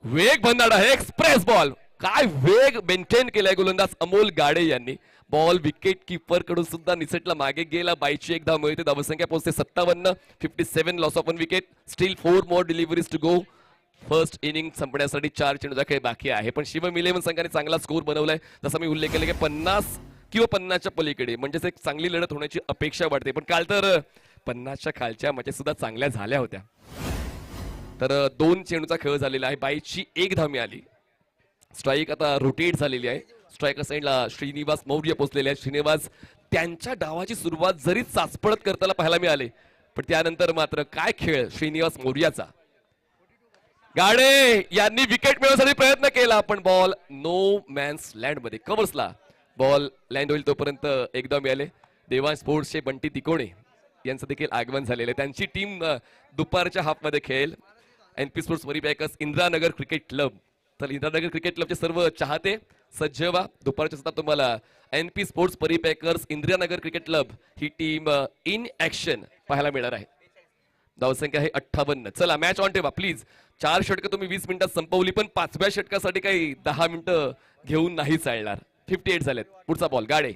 वेग भंडाड आहे. Express ball. काय वेग मेंटेन केलाय गोलंदाज अमोल गाडे यांनी. बॉल विकेट किपर कडून सुद्धा निसटला, मागे गेला. 22ची 1 धाव मिळते. धावसंख्या पोहोचते 57. 57 loss of 1 wicket. Still 4 more deliveries to go. First inning संपण्यासाठी 4 चेंडूचा खेळ बाकी आहे. पण शिवम 11 संघाने चांगला स्कोर बनवलाय. जसा मी उल्लेख केला की 50 किंवा 50च्या पलीकडे म्हणजेच एक चांगली लढत होण्याची अपेक्षा वाटते. पण काल तर 50च्या खालच्या मॅचेस सुद्धा चांगल्या झाल्या होत्या. तर 2 चेंडूचा खेळ झालेला आहे. 22ची 1 धाव मिळाली. स्ट्राईक आता रोटेट झालेली आहे. स्ट्रायकर साइडला श्रीनिवास मौर्य पोहोचलेले आहेत. श्रीनिवास त्यांच्या डावाची सुरुवात जरी चाचपडत करताना पाहायला मिळाले, पण त्यानंतर मात्र काय खेळ श्रीनिवास मौर्याचा. गाडे यांनी विकेट मिळवण्यासाठी प्रयत्न केला पण बॉल नो मॅन्स लँड मध्ये कव्हर्सला. बॉल लँड होईल तोपर्यंत एकदा मिळाले. देवांश स्पोर्ट्सचे बंटी तिकोणे यांचं देखील आगमन झालेलं आहे. त्यांची टीम दुपारच्या हाफमध्ये खेळेल. NP स्पोर्ट्स परिपॅकर्स इंदिरानगर क्रिकेट क्लब. तर इंदिरानगर क्रिकेट क्लबचे सर्व चाहते सज्ज व्हा. दुपारच्या सत्रात तुम्हाला NP स्पोर्ट्स परिपॅकर्स इंदिरानगर क्रिकेट क्लब ही टीम इन ऍक्शन पाहायला मिळणार आहे. धावसंख्या आहे 58. चला मॅच ऑन ठेवा प्लीज. 4 षटकं तुम्ही 20 मिनिटात संपवली, पण 5व्या षटकासाठी काही 10 मिनिटं घेऊन नाही चालणार. 58 झालेत. पुढचा बॉल गाडे.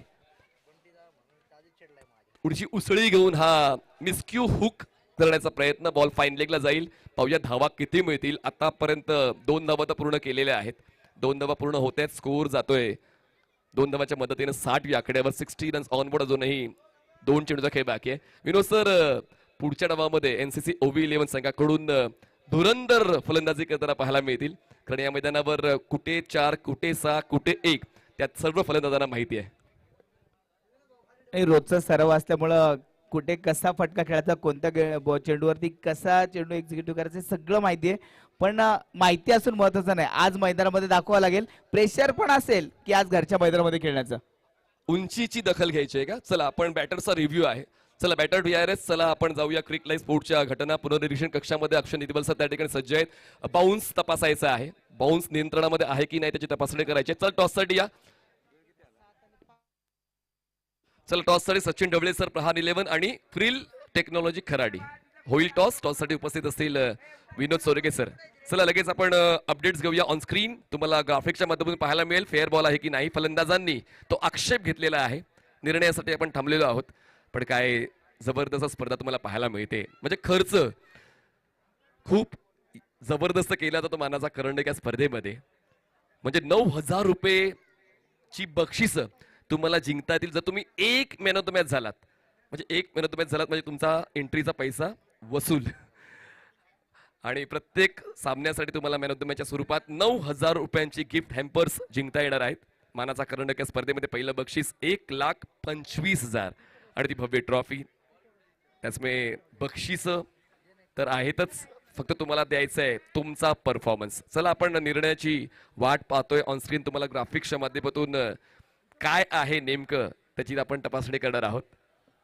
पुढची उसळी घेऊन हा मिस्क्यू हुक करण्याचा प्रयत्न. बॉल फाईन लेगला जाईल. पाहूया धावा किती मिळतील. आतापर्यंत 2 धावा तर पूर्ण केलेल्या आहेत. 2 धावा पूर्ण होत आहेत. स्कोर जातोय 2 धावाच्या मदतीने 60 या आकड्यावर. 60 रन्स ऑन बोर्ड. अजूनही 2 चेंडूचा खेळ बाकी आहे. विनोद सर, पुढच्या डावामध्ये NCC OV11 संघाकडून धुरंदर फलंदाजी करताना पाहायला मिळतील. कारण या मैदानावर कुठे 4, कुठे 6, कुठे 1 त्यात सर्व फलंदाजांना माहिती आहे. आणि रोजचा सराव असल्यामुळं कुठे कसा फटका खेळायचा, कोणत्या चेंडूवरती कसा चेंडू एक्झिक्युटिव्ह करायचा हे सगळं माहिती आहे. पण माहिती असून महत्वाचं नाही, आज मैदानामध्ये दाखवावं लागेल. प्रेशर पण असेल की आज घरच्या मैदानामध्ये खेळण्याचं. उंचीची दखल घ्यायची आहे का? चला आपण बॅटरचा रिव्ह्यू आहे. चला बॅटर DRS. चला आपण जाऊया क्रिक लाईव्ह स्पोर्टच्या घटना पुनर्निरीक्षण कक्षामध्ये. अक्षय निधिबल सर त्या ठिकाणी सज्ज आहेत. बाउन्स तपासायचा आहे. बाउन्स नियंत्रणामध्ये आहे की नाही त्याची तपासणी करायची. चल टॉससाठी या. चला टॉससाठी सचिन ढवळे सर, प्रहार 11 आणि फ्रिल टेक्नॉलॉजी खराडी. होईल टॉस. टॉससाठी उपस्थित असतील विनोद सोरगे सर. चला लगेच आपण अपडेट्स घेऊया. ऑन स्क्रीन तुम्हाला ग्राफिक्सच्या माध्यमातून पाहायला मिळेल फेअर बॉल आहे की नाही. फलंदाजांनी तो आक्षेप घेतलेला आहे. निर्णयासाठी आपण थांबलेलो आहोत. पण काय जबरदस्त स्पर्धा तुम्हाला पाहायला मिळते. म्हणजे खर्च खूप जबरदस्त केला जातो मानाचा करंडक या स्पर्धेमध्ये. म्हणजे 9,000 रुपयेची बक्षीस तुम्हाला जिंकता येतील जर तुम्ही एक मॅन ऑफ द मॅच झालात. म्हणजे एक मॅन ऑफ द मॅच झालात म्हणजे तुमचा एंट्रीचा पैसा वसूल. आणि प्रत्येक सामन्यासाठी तुम्हाला मॅन ऑफ द मॅचच्या स्वरूपात 9,000 रुपयांची गिफ्ट हॅम्पर्स जिंकता येणार आहेत. मानाचा करंडक या स्पर्धेमध्ये पहिलं बक्षीस 1,25,000 आणि ती भव्य ट्रॉफी. त्याचमुळे बक्षीस तर आहेतच, फक्त तुम्हाला द्यायचं आहे तुमचा परफॉर्मन्स. चला आपण निर्णयाची वाट पाहतोय. ऑन स्क्रीन तुम्हाला ग्राफिक्सच्या माध्यमातून काय आहे नेमकं त्याची आपण तपासणी करणार आहोत.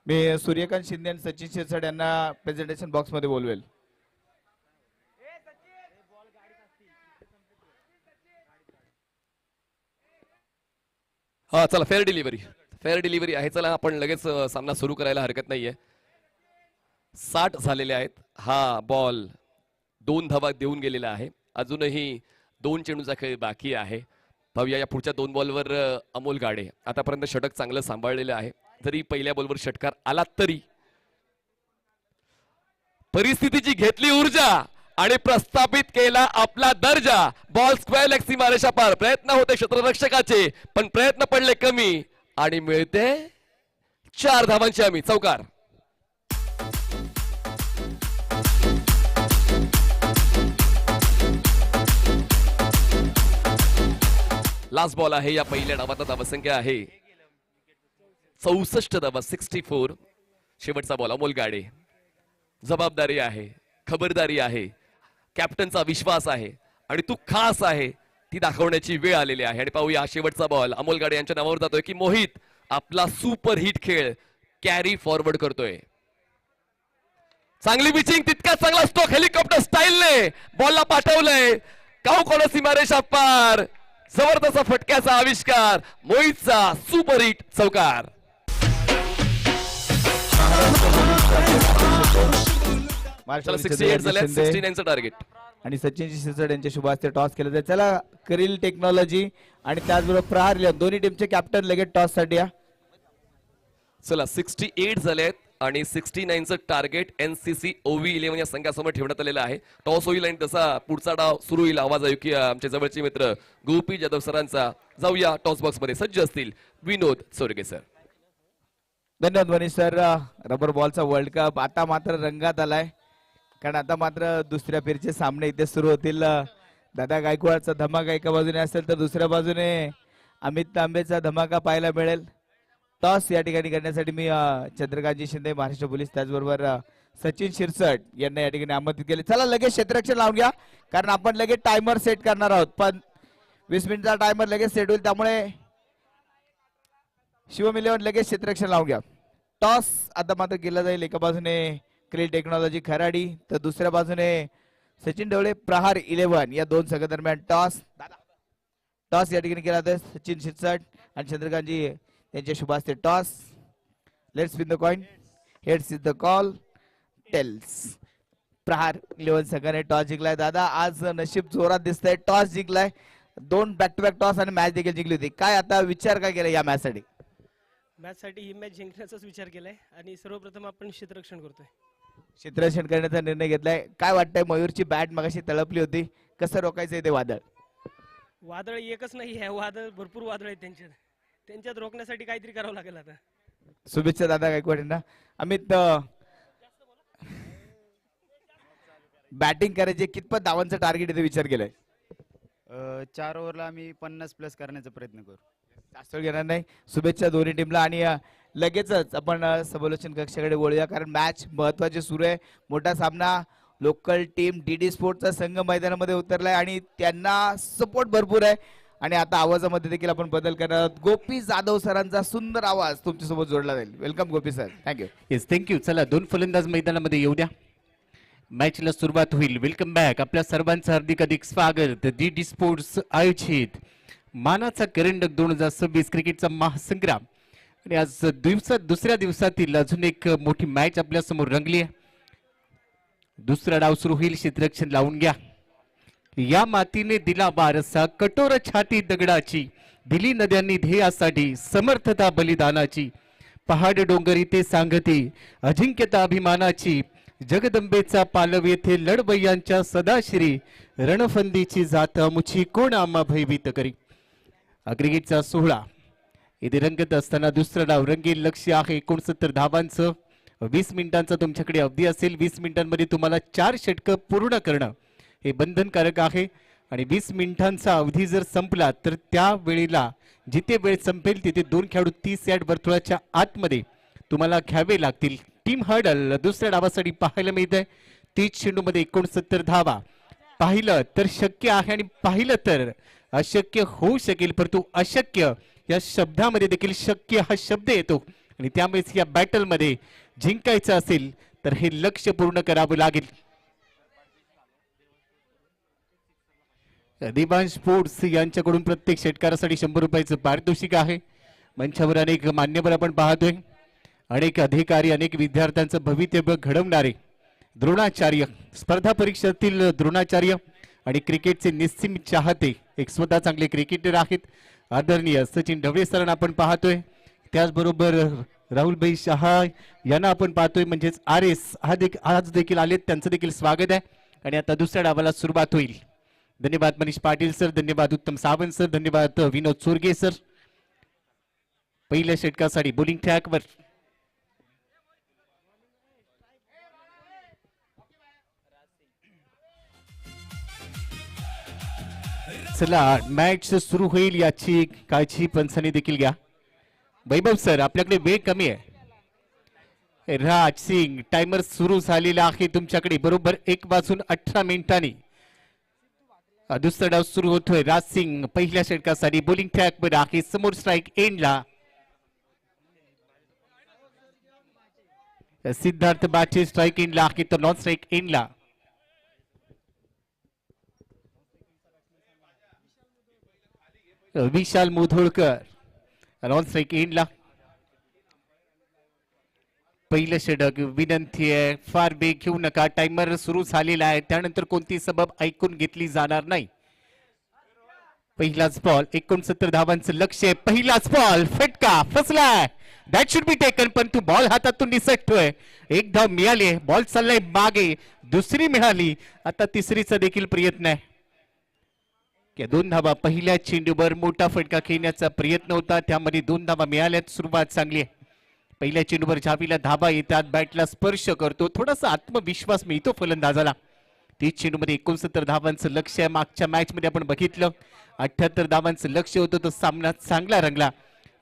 मी सूर्यकांत शिंदे आणि सचिन शिरसाट यांना प्रेझेंटेशन बॉक्स मध्ये बोलवेल. हा चला फेअर डिलिव्हरी आहे. चला आपण लगेच सामना सुरू करायला हरकत नाहीये. 60 झालेले आहेत. हा बॉल 2 धावा देऊन गेलेला आहे. अजूनही 2 चेंडूचा खेळ बाकी आहे. पाहूया या पुढच्या 2 बॉलवर अमोल गाडे. आतापर्यंत षटक चांगलं सांभाळलेलं आहे. जरी पहिल्या बॉलवर षटकार आला तरी परिस्थितीची घेतली ऊर्जा आणि प्रस्थापित केला आपला दर्जा. बॉल स्क्वेअर लेग सीमारेषा पार. प्रयत्न होते क्षेत्ररक्षकाचे पण प्रयत्न पडले कमी आणि मिळते 4 धावांची आम्ही चौकार. लास्ट बॉल आहे या पहिल्या डावाचा. धावसंख्या आहे 64 धावा. 64. शेवटचा बॉल अमोल गाडे. जबाबदारी आहे, खबरदारी आहे, कॅप्टनचा विश्वास आहे आणि तू खास आहे ती दाखवण्याची वेळ आलेली आहे. आणि पाहूया शेवटचा बॉल अमोल गाडे यांच्या नावावर जातोय की मोहित आपला सुपर हिट खेळ कॅरी फॉरवर्ड करतोय. चांगली पिचिंग, तितका चांगला स्ट्रोक हेलिकॉप्टर स्टाईलने बॉलला पाठवलंय. काऊ कोण सीमारेषा पार. जबरदस्त फटक्याचा आविष्कार. मोहितचा सुपर हिट चौकार. महाराष्ट्र 68 झाले. 69चं टार्गेट. आणि सचिन शिरसाट यांच्या शुभ हस्ते टॉस केलं जाईल. चला करील टेक्नॉलॉजी आणि त्याचबरोबर प्रहार 11 दोन्ही टीमचे कॅप्टन लगेच टॉस साठी या. चला 68 झालेत आणि 69चं टार्गेट NCC OV11 या संघासमोर ठेवण्यात आलेलं आहे. टॉस होईल आणि तसा पुढचा डाव सुरू होईल. आवाज ऐकूया आमचे जवळचे मित्र गोपी जाधव सरांचा. जाऊया टॉस बॉक्स मध्ये. सज्ज असतील विनोद सोरगे सर. धन्यवाद मनीष सर. रबर बॉलचा वर्ल्ड कप आता मात्र रंगात आलाय. कारण आता मात्र दुसऱ्या फेरीचे सामने इथे सुरू होतील. दादा गायकवाडचा धमाका एका बाजूने असेल तर दुसऱ्या बाजूने अमित तांबेचा धमाका पाहायला मिळेल. टॉस या ठिकाणी करण्यासाठी मी चंद्रकांतजी शिंदे महाराष्ट्र पोलीस त्याचबरोबर सचिन शिरसाट यांना या ठिकाणी आमंत्रित केले. चला लगेच क्षेत्ररक्षण लावून घ्या कारण आपण लगेच टायमर सेट करणार आहोत. पण 20 मिनिटचा टायमर लगेच सेट होईल त्यामुळे शिवम इलेव्हन लगेच क्षेत्ररक्षण लावून घ्या. टॉस आता मात्र केला जाईल. एका बाजूने क्रिल टेक्नॉलॉजी खराडी तर दुसऱ्या बाजूने सचिन ढवळे प्रहार 11 या दोन संघादरम्यान टॉस. टॉस या ठिकाणी केला जातोय. सचिन शिरसाट आणि चंद्रकांतजी यांच्या शुभ हस्ते toss. Let's spin the coin. Heads is the call. Tails. Prahar 11 संघाने टॉस जिंकलाय. दादा आज नशीब जोरात दिसतंय. टॉस जिंकलाय. 2 बॅक टू बॅक टॉस आणि मॅच देखील जिंकली होती. काय आता विचार काय केला या मॅच साठी? मॅचसाठी ही मॅच जिंकण्याचाच विचार केलाय आणि सर्वप्रथम आपण क्षेत्ररक्षण करतोय. क्षेत्ररक्षण करण्याचा निर्णय घेतलाय. काय वाटतंय मयूरची बॅट मगाशी तळपली होती, कसं रोखायचं ते वादळ? वादळ एकच नाही आहे, वादळ भरपूर वादळ आहेत त्यांच्यात रोखण्यासाठी काहीतरी करावं लागेल आता. शुभेच्छा दादा गायकवाड यांना. अमित बॅटिंग करायचे कितपत धावांचं टार्गेट इथे विचार केलाय? 4 ओव्हरला आम्ही 50+ करण्याचा प्रयत्न करू. जास्त वेळ घेणार नाही. शुभेच्छा दोन्ही टीमला आणि लगेचच आपण समालोचन कक्षाकडे वळूया कारण मॅच महत्वाची सुरू आहे. मोठा सामना. लोकल टीम डीडी स्पोर्टचा संघ मैदानामध्ये उतरलाय आणि त्यांना सपोर्ट भरपूर आहे. आणि आता आवाजामध्ये देखील आपण बदल करणार आहोत. गोपी जाधव सरांचा सुंदर आवाज तुमच्यासोबत जोडला जाईल. वेलकम गोपी सर. थँक्यू. Yes thank you. चला 2 फलंदाज मैदानामध्ये येऊ द्या. मॅचला सुरुवात होईल. Welcome back. आपल्या सर्वांचं हार्दिक स्वागत. डीडी स्पोर्ट्स आयोजित मानाचा करंडक 2026 क्रिकेटचा महासंग्राम आणि आज दुसऱ्या दिवसातील अजून एक मोठी मॅच आपल्या समोर रंगली आहे. दुसरा डाव सुरू होईल. क्षेत्ररक्षण लावून घ्या. या मातीने दिला वारसा कठोर छाती दगडाची, दिली नद्यांनी ध्येयासाठी समर्थता बलिदानाची, पहाड डोंगरी ते सांगते अजिंक्यता अभिमानाची, जगदंबेचा पालव येथे लढवय्यांच्या सदाश्री, रणफंदीची जात अमुची कोण आम्हा भयभीत करी. क्रिकेटचा 16 इथे रंगत असताना दुसरा डाव रंगील. लक्ष्य आहे 69 धावांचं. 20 मिनिटांचा तुमच्याकडे अवधी असेल. 20 मिनिटांमध्ये तुम्हाला 4 षटकं पूर्ण करणं हे बंधनकारक आहे आणि 20 मिनिटांचा अवधी जर संपला तर त्या वेळेला जिथे वेळ संपेल तिथे 2 खेळाडू 30 यार्ड वर्तुळाच्या आतमध्ये तुम्हाला घ्यावे लागतील. टीम हर्डल दुसऱ्या डावासाठी पाहायला मिळत आहे. 30 चेंडूमध्ये 69 धावा. पाहिलं तर शक्य आहे आणि पाहिलं तर अशक्य होऊ शकेल, परंतु अशक्य या शब्दामध्ये देखील शक्य हा शब्द येतो आणि त्यामुळेच या बॅटलमध्ये जिंकायचं असेल तर हे लक्ष्य पूर्ण करावं लागेल. दिवांश स्पोर्ट्स यांच्याकडून प्रत्येक षटकारासाठी 100 रुपयाचं पारितोषिक आहे. मंचावर अनेक मान्यवर आपण पाहतोय. अनेक अधिकारी, अनेक विद्यार्थ्यांचं भवितव्य घडवणारे द्रोणाचार्य, स्पर्धा परीक्षेतील द्रोणाचार्य आणि क्रिकेटचे निस्सीम चाहते, एक स्वतः चांगले क्रिकेटर आहेत आदरणीय सचिन ढवळे सरांना आपण पाहतोय. त्याचबरोबर राहुलभाई शहा यांना आपण पाहतोय. म्हणजेच RS आज देखील आलेत, त्यांचं देखील स्वागत आहे. आणि आता दुसऱ्या डावाला सुरुवात होईल. धन्यवाद मनीष पाटील सर, धन्यवाद उत्तम सावंत सर, धन्यवाद विनोद चोरगे सर. पहिल्या षटकासाठी बॉलिंग ट्रॅकवर चला मॅच सुरू होईल याची काळजी पंचांनी देखील घ्या. वैभव सर आपल्याकडे वेळ कमी आहे. राज सिंग टायमर सुरू झालेला आहे तुमच्याकडे. बरोबर 1:18 मिनिटांनी दुसरा डाव सुरू होतोय. राज सिंग पहिल्या षटकासाठी बॉलिंग ट्रॅकवर आहे. समोर स्ट्राईक एंडला सिद्धार्थ बाचे स्ट्राईक एंडला आहे तर नॉन स्ट्राईक एंडला विशाल मुधोळकर नॉन स्ट्राईक एंडला. पहिलं षटक विनंती आहे फार बेग घेऊ नका. टाइमर सुरू झालेला आहे, त्यानंतर कोणती सबब ऐकून घेतली जाणार नाही. पहिलाच बॉल 69 धावांचं लक्ष आहे. पहिलाच बॉल फटका फसलाय. दॅट शुड बी टेकन, पण तू बॉल हातातून निसटतोय. एक धाव मिळाली, बॉल चाललाय मागे, दुसरी मिळाली, आता तिसरीचा देखील प्रयत्न आहे. 2 धावा पहिल्या चेंडूवर मोठा फटका खेळण्याचा प्रयत्न होता, त्यामध्ये 2 धावा मिळाल्यात. सुरुवात चांगली आहे. पहिल्या चेंडूवर झावीला धावा येतात, बॅटला स्पर्श करतो, थोडासा आत्मविश्वास मिळतो फलंदाजाला. 30 चेंडूमध्ये 69 धावांचं लक्ष आहे. मागच्या मॅच मध्ये आपण बघितलं 78 धावांचं लक्ष होतं, तो सामना चांगला रंगला.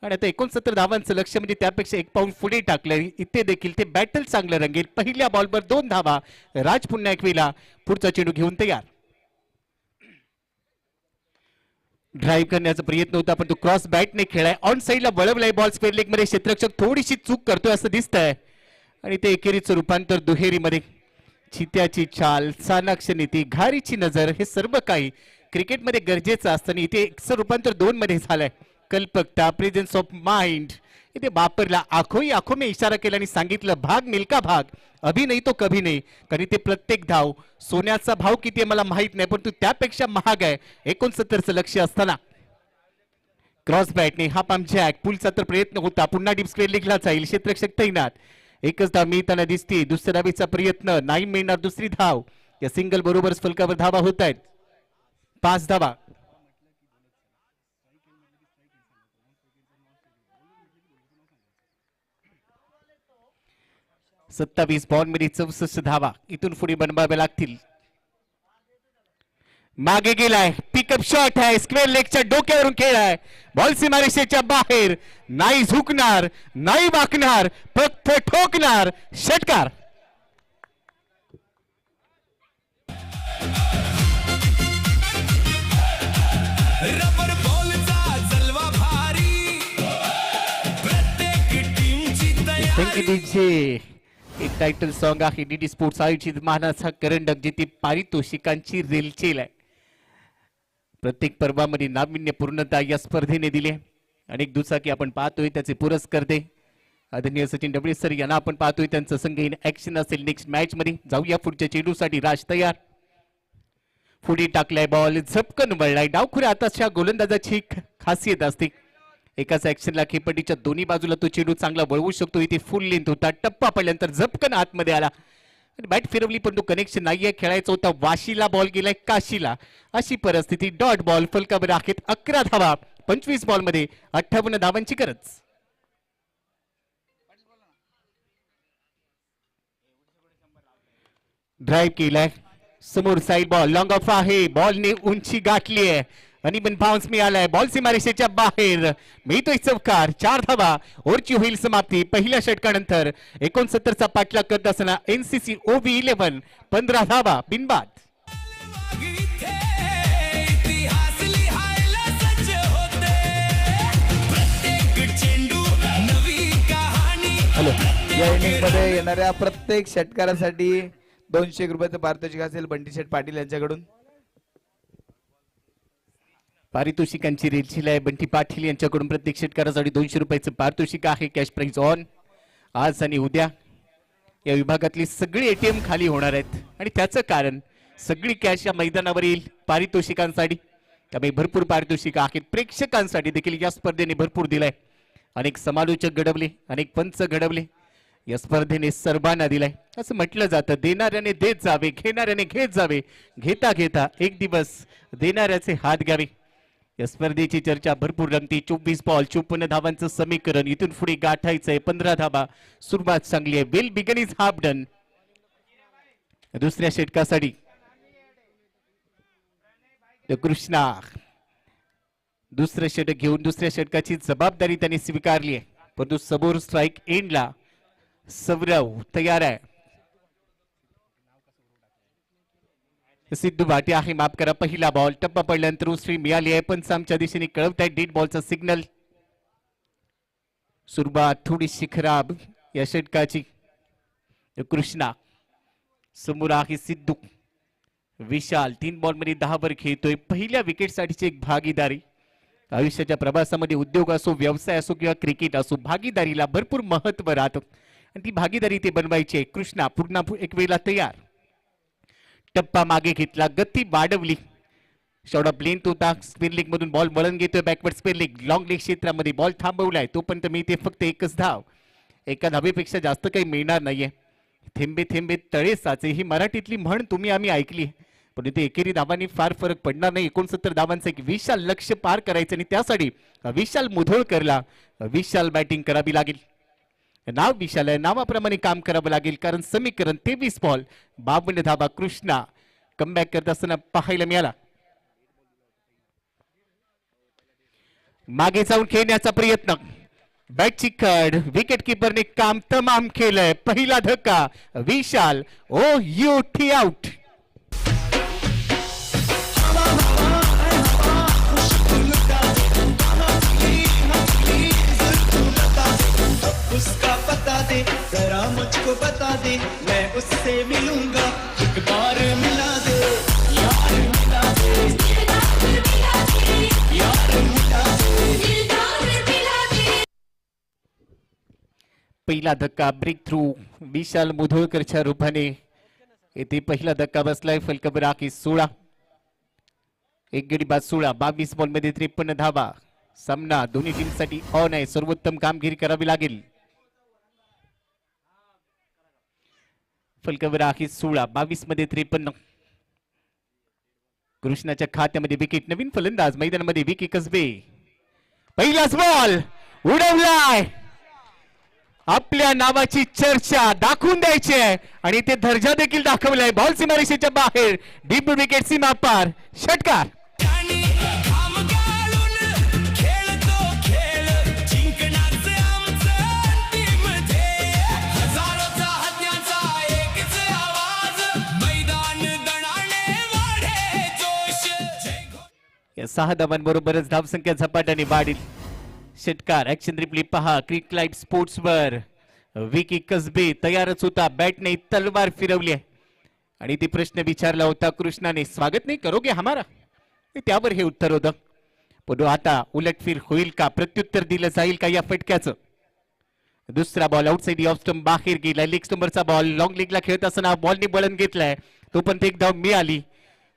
आणि आता 69 धावांचं लक्ष म्हणजे त्यापेक्षा 1 पाऊंड पुढे टाकलंय. इथे देखील ते बॅटल चांगलं रंगेल. पहिल्या बॉलवर 2 धावा. राज पुन्हा एक वेळा पुढचा चेंडू घेऊन तयार. ड्राईव्ह करण्याचा प्रयत्न होता पण तो क्रॉस बॅटने खेळाय ऑन साईडला वळवलाय बॉल स्क्वेअर लेग मध्ये क्षेत्ररक्षक थोडीशी चूक करतोय असं दिसतंय आणि ते एकेरीचं रूपांतर दुहेरीमध्ये चित्याची चाल चाणाक्ष नीती घारीची नजर हे सर्व काही क्रिकेटमध्ये गरजेचं असतं आणि इथे एकचं रूपांतर 2 मध्ये झालंय कल्पकता प्रेझेन्स ऑफ माइंड इथे बापरला आखो में इशारा केला आणि सांगितलं भाग मिल्का भाग अभी नाही तो कभी नाही कारण ते प्रत्येक धाव सोन्याचा भाव किती आहे मला माहित नाही पण तू त्यापेक्षा महाग आहे 69चं लक्ष असताना क्रॉस बॅटने हा पाम जॅक पुलचा तर प्रयत्न होता पुन्हा डीप स्क्वेअर लेगला जाईल क्षेत्ररक्षक तैनात एकच धाव मिळताना दिसते दुसऱ्या धावेचा प्रयत्न नाही मिळणार दुसरी धाव या सिंगल बरोबरच फलकावर धावा होत आहेत 5 धावा 27 बॉल मध्ये 64 धावा इथून पुढे बनवाव्या लागतील मागे गेलाय पिकअप शॉट आहे स्क्वेअर लेगच्या डोक्यावरून खेळ आहे बॉल सीमारेषेच्या बाहेर नाही झुकणार नाही वाकणार फक्त ठोकणार षटकार रबर बॉलचा जलवा भारी प्रत्येक टीमची थँक्यू तयारी डीजे एक टायटल सॉन्ग आहे डीडी स्पोर्ट्स आयोजित मानाचा करंडक जिथे पारितोषिकांची रेलचेल आहे प्रत्येक पर्वामध्ये नाविन्यपूर्णता या स्पर्धेने दिली अनेक दुचाकी आपण पाहतोय त्याचे पुरस्कर्ते आदरणीय सचिन डबळे सर यांना आपण पाहतोय त्यांचं संघ इन ऍक्शन असेल नेक्स्ट मॅच मध्ये जाऊया पुढच्या चेंडूसाठी राज तयार पुढे टाकलाय बॉल झपकन वळलाय डावखुऱ्या आताच्या गोलंदाजाची खासियत असते एकाच ऍक्शनला खेपटीच्या दोन्ही बाजूला तो चेंडू चांगला वळवू शकतो इथे फुल लेंथ होता टप्पा पडल्यानंतर झपकन आतमध्ये आला बॅट फिरवली पण तो कनेक्शन नाहीये खेळायचा होता वाशीला बॉल गेलाय काशीला अशी परिस्थिती डॉट बॉल फलकावर आहेत 11 धावा 25 बॉल मध्ये 58 धावांची गरज ड्राईव्ह केलाय समोर साईड बॉल लॉंग ऑफ आहे बॉलने उंची गाठली आहे आणि पण बाउन्स मिळालाय बॉल सीमारेषेच्या बाहेर मिळतोय चौकार 4 धावा ओव्हरची होईल समाप्ती पहिल्या षटकानंतर 69चा पाठलाग करत असताना एनसीसी ओव्ही 11 15 धावा बिनबाद इतिहास लिहायला सज्ज होते प्रत्येक चेंडू नवी कहाणी हॅलो या इनिंग मध्ये येणाऱ्या प्रत्येक षटकारासाठी 200 रुपयाचं पारितोषिक असेल बंटी शेठ पाटील यांच्याकडून पारितोषिकांची रेलचेल आहे बंटी पाटील यांच्याकडून प्रत्येक षटकारासाठी 200 रुपयाचं पारितोषिक आहे कॅश प्राइज ऑन आज आणि उद्या या विभागातली सगळी एटीएम खाली होणार आहेत आणि त्याचं कारण सगळी कॅश या मैदानावर येईल पारितोषिकांसाठी त्यामुळे भरपूर पारितोषिक आहेत प्रेक्षकांसाठी देखील या स्पर्धेने भरपूर दिलाय अनेक समालोचक घडवले अनेक पंच घडवले या स्पर्धेने सर्वांना दिलाय असं म्हटलं जातं देणाऱ्याने देत जावे घेणाऱ्याने घेत जावे घेता घेता एक दिवस देणाऱ्याचे हात घ्यावे या स्पर्धेची चर्चा भरपूर रंगती 24 बॉल 54 धावांचं समीकरण इथून पुढे गाठायचंय 15 धावा सुरुवात चांगली आहे well begun is half done दुसऱ्या षटकासाठी कृष्णा दुसरं षटक घेऊन दुसऱ्या षटकाची जबाबदारी त्यांनी स्वीकारली आहे परंतु समोर स्ट्राईक एंडला सौरव तयार आहे सिद्धू भाटी आहे माफ करा पहिला बॉल टप्पा पडल्यानंतर उसळी मिळाली आहे पंचांच्या दिशेने कळवत आहे डेड बॉलचा सिग्नल सुरुवात थोडीशी खराब या षटकाची कृष्णा समोर आहे सिद्धू विशाल 3 बॉल मध्ये 10 वर खेळतोय पहिल्या विकेट साठीची एक भागीदारी आयुष्याच्या प्रवासामध्ये उद्योग असो व्यवसाय असो किंवा क्रिकेट असो भागीदारीला भरपूर महत्व राहतं आणि ती भागीदारी ते बनवायची कृष्णा पुन्हा एक वेळेला तयार टप्पा मागे घेतला गती वाढवली शॉर्ट ऑफ लेंथ होता स्पिन लेग मधून बॉल वळण घेतोय backward spin leg long leg क्षेत्रामध्ये बॉल थांबवलाय तोपर्यंत मिळते फक्त एकच धाव एका धावेपेक्षा जास्त काही मिळणार नाहीये थेंबे थेंबे तळे साचे ही मराठीतली म्हण तुम्ही आम्ही ऐकली पण इथे एकेरी धावांनी फार फरक पडणार नाही 69 धावांचं एक विशाल लक्ष पार करायचं आणि त्यासाठी विशाल मुधोळकरला विशाल बॅटिंग करावी लागेल नाव विशाल आहे नावाप्रमाणे काम करावं लागेल कारण समीकरण 23 बॉल 52 धावा कृष्णा कमबॅक करत असताना पाहायला मिळाला मागे जाऊन खेळण्याचा प्रयत्न बॅटची कड विकेट किपरने काम तमाम केलंय पहिला धक्का विशाल ओ यू टी आउट मैं उससे मिलूंगा एक बार मिला दे यार मिला दे यार मिला दे पहिला धक्का ब्रेक थ्रू विशाल मुधोळकरच्या रूपाने येथे पहिला धक्का बसलाय. फलकावर आखी 16, एक गडी बाद 16, 22 बॉल मध्ये 53 धावा. सामना दोन्ही टीमसाठी ऑन आहे. सर्वोत्तम कामगिरी करावी लागेल. फलकावर आखी 16, 22 मध्ये 53. कृष्णाच्या खात्यामध्ये विकेट. नवीन फलंदाज मैदानामध्ये विकी कसबे. पहिलाच बॉल उडवलाय. आपल्या नावाची चर्चा दाखवून द्यायची आहे आणि ते दर्जा देखील दाखवलाय. बॉल सीमारेषेच्या बाहेर, डीप विकेट सीमा पार, षटकार. आणि घाम गाळून खेळतो खेळ जिंकण्याचं आमचं अंतिम ध्येय हजारोचा हत्याचा एकच आवाज मैदान दणाने वाढे जोश जय या 6 धावांबरोबरच धावसंख्या झपाट्याने वाढेल. षटकार. ऍक्शन रिप्ले पहा क्रिक लाईट स्पोर्ट्स वर. विकी कसबे तयारच होता. बॅटने तलवार फिरवली आणि ते प्रश्न विचारला होता कृष्णाने, स्वागत नाही करोगे हमारा? त्यावर हे उत्तर होतं. पण आता उलटफिर होईल का? प्रत्युत्तर दिलं जाईल का या फटक्याचं? दुसरा बॉल आउटसाइड ऑफ स्टंप बाहेर गेला. लेग स्टंपरचा बॉल लॉंग लेगला खेळत असताना बॉलने बळण घेतलाय. तो पण एक धाव मिळाली.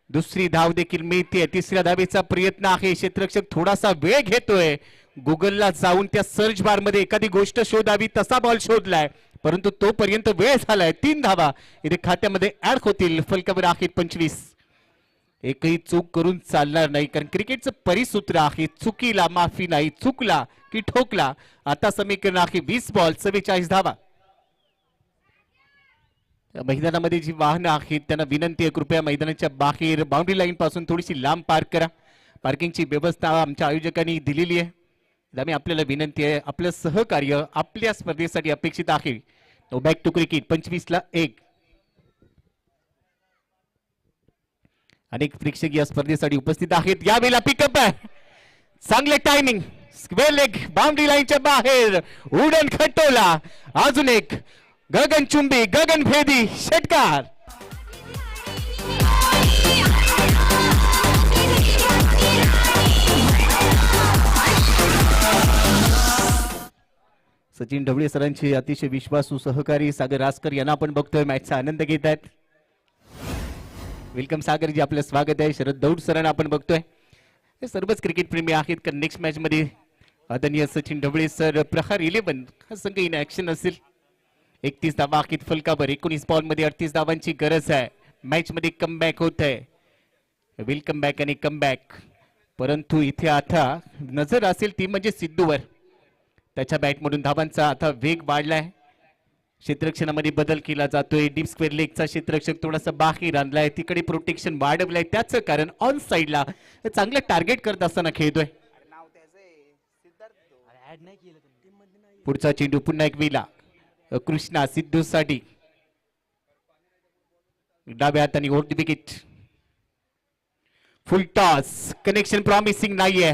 दुसरी धाव देखील मिळते. तिसऱ्या धावेचा प्रयत्न आहे. क्षेत्ररक्षक थोडासा वेळ घेतोय. गुगलला जाऊन त्या सर्च बार मध्ये एखादी गोष्ट शोधावी तसा बॉल शोधलाय, परंतु तोपर्यंत वेळ झालाय. 3 धावा इथे खात्यामध्ये ऍड होतील. फलकावर आहे 25. एकही चूक करून चालणार नाही, कारण क्रिकेटचं परिसूत्र आहे चुकीला माफी नाही. चुकला की ठोकला. आता समीकरण आहे 20 बॉल 44 धावा. मैदानामध्ये जी वाहनं आहेत त्यांना विनंती आहे, कृपया मैदानाच्या बाहेर बाउंड्री लाईन पासून थोडीशी लांब पार्क करा. पार्किंगची व्यवस्था आमच्या आयोजकांनी दिलेली आहे. त्यामुळे आपल्याला विनंती आहे, आपलं सहकार्य आपल्या स्पर्धेसाठी अपेक्षित आहे. No back to cricket. 25ला 1. अनेक प्रेक्षक या स्पर्धेसाठी उपस्थित आहेत. यावेळेला पिकअप आहे. चांगले टायमिंग. स्क्वेअर लेग बाउंड्री लाईनच्या बाहेर उडन खटोला. अजून एक गगनचुंबी गगनभेदी षटकार. सचिन ढवळे सरांचे अतिशय विश्वासू सहकारी सागर रासकर यांना आपण बघतोय मॅचचा आनंद घेत आहेत. वेलकम सागरजी, आपलं स्वागत आहे. शरद दौड सरांना आपण बघतोय. हे सर्वच क्रिकेट प्रेमी आहेत, कारण नेक्स्ट मॅच मध्ये आदरणीय सचिन ढवळे सर प्रहार 11 हा संघ इन ऍक्शन असेल. 31 धावा आखित फलकावर. 19 बॉल मध्ये 38 धावांची गरज आहे. मॅच मध्ये कमबॅक होत आहे. वेलकम बॅक आणि कमबॅक. परंतु इथे आता नजर असेल ती म्हणजे सिद्धूवर. त्याच्या बॅटमधून धावांचा आता वेग वाढलाय. क्षेत्ररक्षणामध्ये बदल केला जातोय. डीप स्क्वेअर लेगचा क्षेत्ररक्षक थोडासा बाहेर आणलाय. तिकडे प्रोटेक्शन वाढवलंय. त्याचं कारण ऑन साइडला चांगलं टार्गेट करत असताना खेळतोय. पुढचा चेंडू पुन्हा एक वेळा कृष्णा सिद्धू साठी. डाव्या हाताने over the wicket. Full toss. Connection promising नाहीये.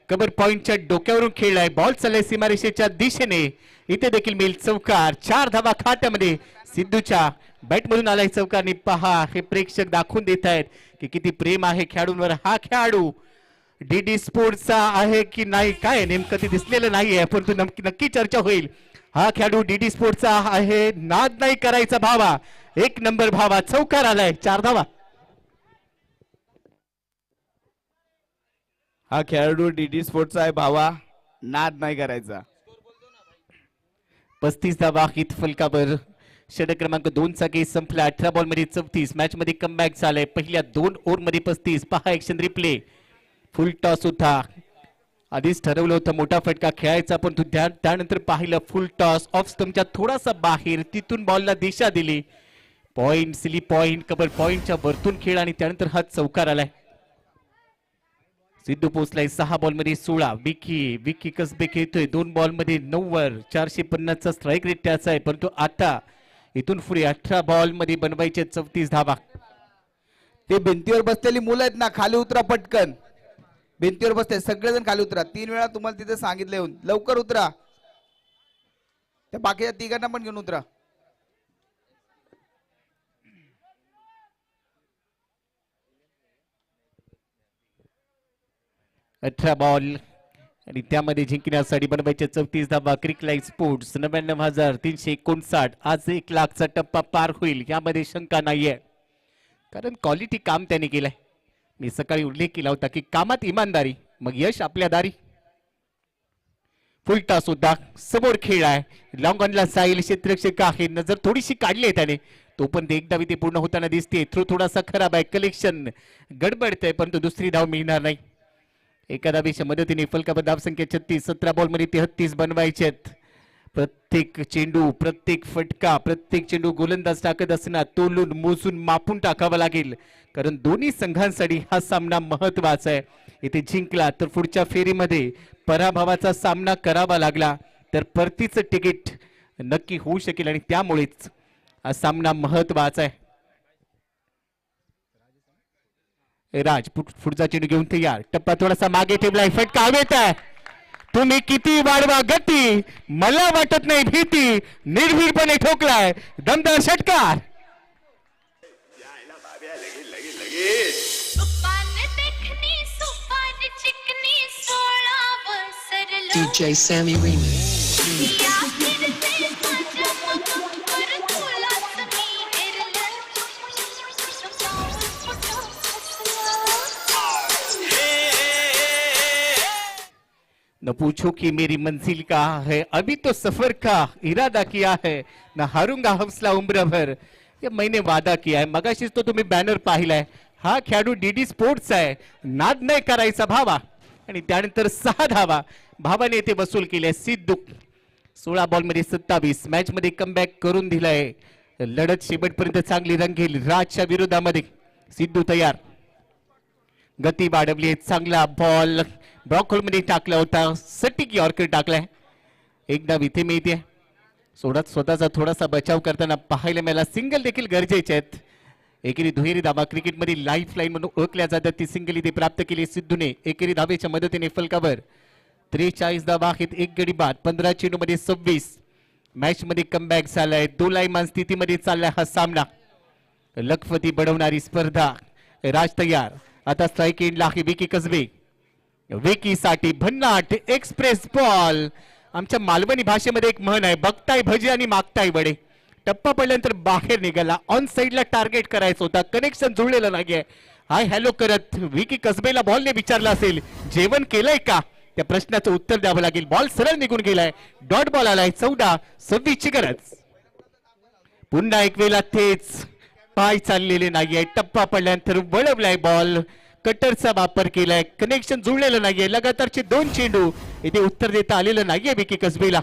कव्हर पॉइंटच्या डोक्यावरून खेळलाय. बॉल चाललाय सीमारेषेच्या दिशेने. इथे देखील मिळेल चौकार. 4 धावा खात्यामध्ये. सिद्धूच्या बॅटमधून आलाय चौकारने. पहा, हे प्रेक्षक दाखवून देत आहेत की किती प्रेम आहे खेळाडूंवर. हा खेळाडू डीडी स्पोर्ट्सचा आहे की नाही काय नेमकं ते दिसलेलं नाहीये, परंतु नक्की चर्चा होईल. हा खेळाडू डीडी स्पोर्ट्सचा आहे. नाद नाही करायचा भावा. 1 नंबर भावा. चौकार आलाय. 4 धावा. हा खेळाडू डीडी स्पोर्ट्सचा आहे भावा. नाद नाही करायचा. 35 धावा हित फलकावर. षटक क्रमांक 2 चा गेम संपला. 18 बॉल मध्ये 34. मॅच मध्ये कमबॅक झालाय. पहिल्या 2 ओव्हर मध्ये 35. पहा ऍक्शन रिप्ले. फुल टॉस होता. आधीच ठरवलं होतं मोठा फटका खेळायचा, पण तू त्यानंतर पाहिलं फुल टॉस ऑफ स्टंपच्या थोडासा बाहेर. तिथून बॉलला दिशा दिली. पॉइंट सिली पॉइंट कव्हर पॉइंटच्या वरतून खेळ आणि त्यानंतर हा चौकार आलाय. सिद्धू पोचलाय 6 बॉल मध्ये 16. विकी कसबे खेळतोय 2 बॉल मध्ये 9 वर. 450 चा स्ट्राईक रेट त्याचा आहे, परंतु आता इथून पुढे 18 बॉल मध्ये बनवायचे 34 धावा. ते भिंतीवर बसलेली मुलं आहेत ना, खाली उतरा पटकन. भिंतीवर बसते सगळेजण, खाली उतरा. 3 वेळा तुम्हाला तिथे सांगितलं येऊन. लवकर उतरा. त्या बाकीच्या 3 पण घेऊन उतरा. 18 बॉल आणि त्यामध्ये जिंकण्यासाठी बनवायचे 34 धावा. क्रिक लाईफ स्पोर्ट्स 99,359. आज 1,00,000चा टप्पा पार होईल यामध्ये शंका नाहीये, कारण क्वालिटी काम त्याने केलंय. मी सकाळी उल्लेख केला होता की कामात इमानदारी मग यश आपल्या दारी. फुलटा सुद्धा समोर खेळ आहे. लॉंग ऑनला जाईल क्षेत्ररक्षक आहे, नजर थोडीशी काढली आहे त्याने, तो पण एकदा ते पूर्ण होताना दिसते. थ्रो थोडासा खराब आहे, कलेक्शन गडबडतंय, परंतु दुसरी धाव मिळणार नाही. एका धावेच्या मदतीने फलकावर धावसंख्या 36. 17 बॉलमध्ये 33 बनवायचे आहेत. प्रत्येक चेंडू, प्रत्येक फटका, प्रत्येक चेंडू गोलंदाज टाकत असताना तोलून मोजून मापून टाकावा लागेल, कारण दोन्ही संघांसाठी हा सामना महत्वाचा आहे. इथे जिंकला तर पुढच्या फेरीमध्ये पराभवाचा सामना करावा लागला तर परतीचं तिकीट नक्की होऊ शकेल आणि त्यामुळेच हा सामना महत्वाचा आहे. राज पुढचा चेंडू घेऊन तयार. टप्पा थोडासा मागे ठेवलाय, फटका हवेत आहे. तुम्ही किती वाढवा गती, मला वाटत नाही भीती, निर्भीडपणे ठोकलाय दमदार षटकार. DJ Sammy Remix. न पूछो कि मेरी मंजिल कहाँ है, अभी तो सफर का इरादा किया है, न हारूंगा हौसला उम्र भर, ये मैंने वादा किया है. मगाशीच तो तुम्ही बॅनर पाहिलाय. हा खेळाडू डीडी स्पोर्ट्स आहे, नाद नाही करायचा भावा. आणि त्यानंतर 6 धावा भावाने येथे वसूल केल्या. सिद्धू 16 बॉलमध्ये 27. मॅच मध्ये कमबॅक करून दिलाय. लढत शेवटपर्यंत चांगली रंगेल. राजच्या विरोधामध्ये सिद्धू तयार. गती वाढवली. चांगला बॉल ब्रॉकहोल मध्ये टाकला होता, सटीक यॉर्कर टाकलाय. एकदा इथे मिळते. सोडत स्वतःचा थोडासा बचाव करताना पाहायला मिळाला. सिंगल देखील गरजेचे आहेत. एकेरी दुहेरी धावा क्रिकेटमध्ये लाईफ लाईन म्हणून ओळखल्या जातात, ती सिंगल इथे प्राप्त केली सिद्धूने. एकेरी धावेच्या मदतीने फलकावर 43 धावा आहेत. एक गडी बाद. 15 चेंडूमध्ये 26. मॅच मध्ये कमबॅक झालाय. दोलायमान स्थितीमध्ये चाललाय हा सामना. लखपती बनवणारी स्पर्धा. राज तयार. आता स्ट्राईक एंडला आहे विकी कसबे. विकीसाठी भन्नाट एक्सप्रेस बॉल. आमच्या मालवणी भाषेमध्ये एक म्हण आहे, बघताय भजी आणि मागताय वडे. टप्पा पडल्यानंतर बाहेर निघाला. ऑन साइडला टार्गेट करायचं होता, कनेक्शन जुळलेलं नाहीये. हाय हॅलो करत विकी कसबेला बॉलने विचारलं असेल, जेवण केलंय का? त्या प्रश्नाचं उत्तर द्यावं लागेल. बॉल सरळ निघून गेलाय. डॉट बॉल आलाय. 14-26 ची गरज. पुन्हा एक वेळा तेच पाय चाललेले नाहीये. टप्पा पडल्यानंतर वळवलाय बॉल. कटरचा वापर केलाय, कनेक्शन जुळलेलं नाहीये. लगातारचे 2 चेंडू इथे उत्तर देता आलेलं नाहीये विकी कसबेला.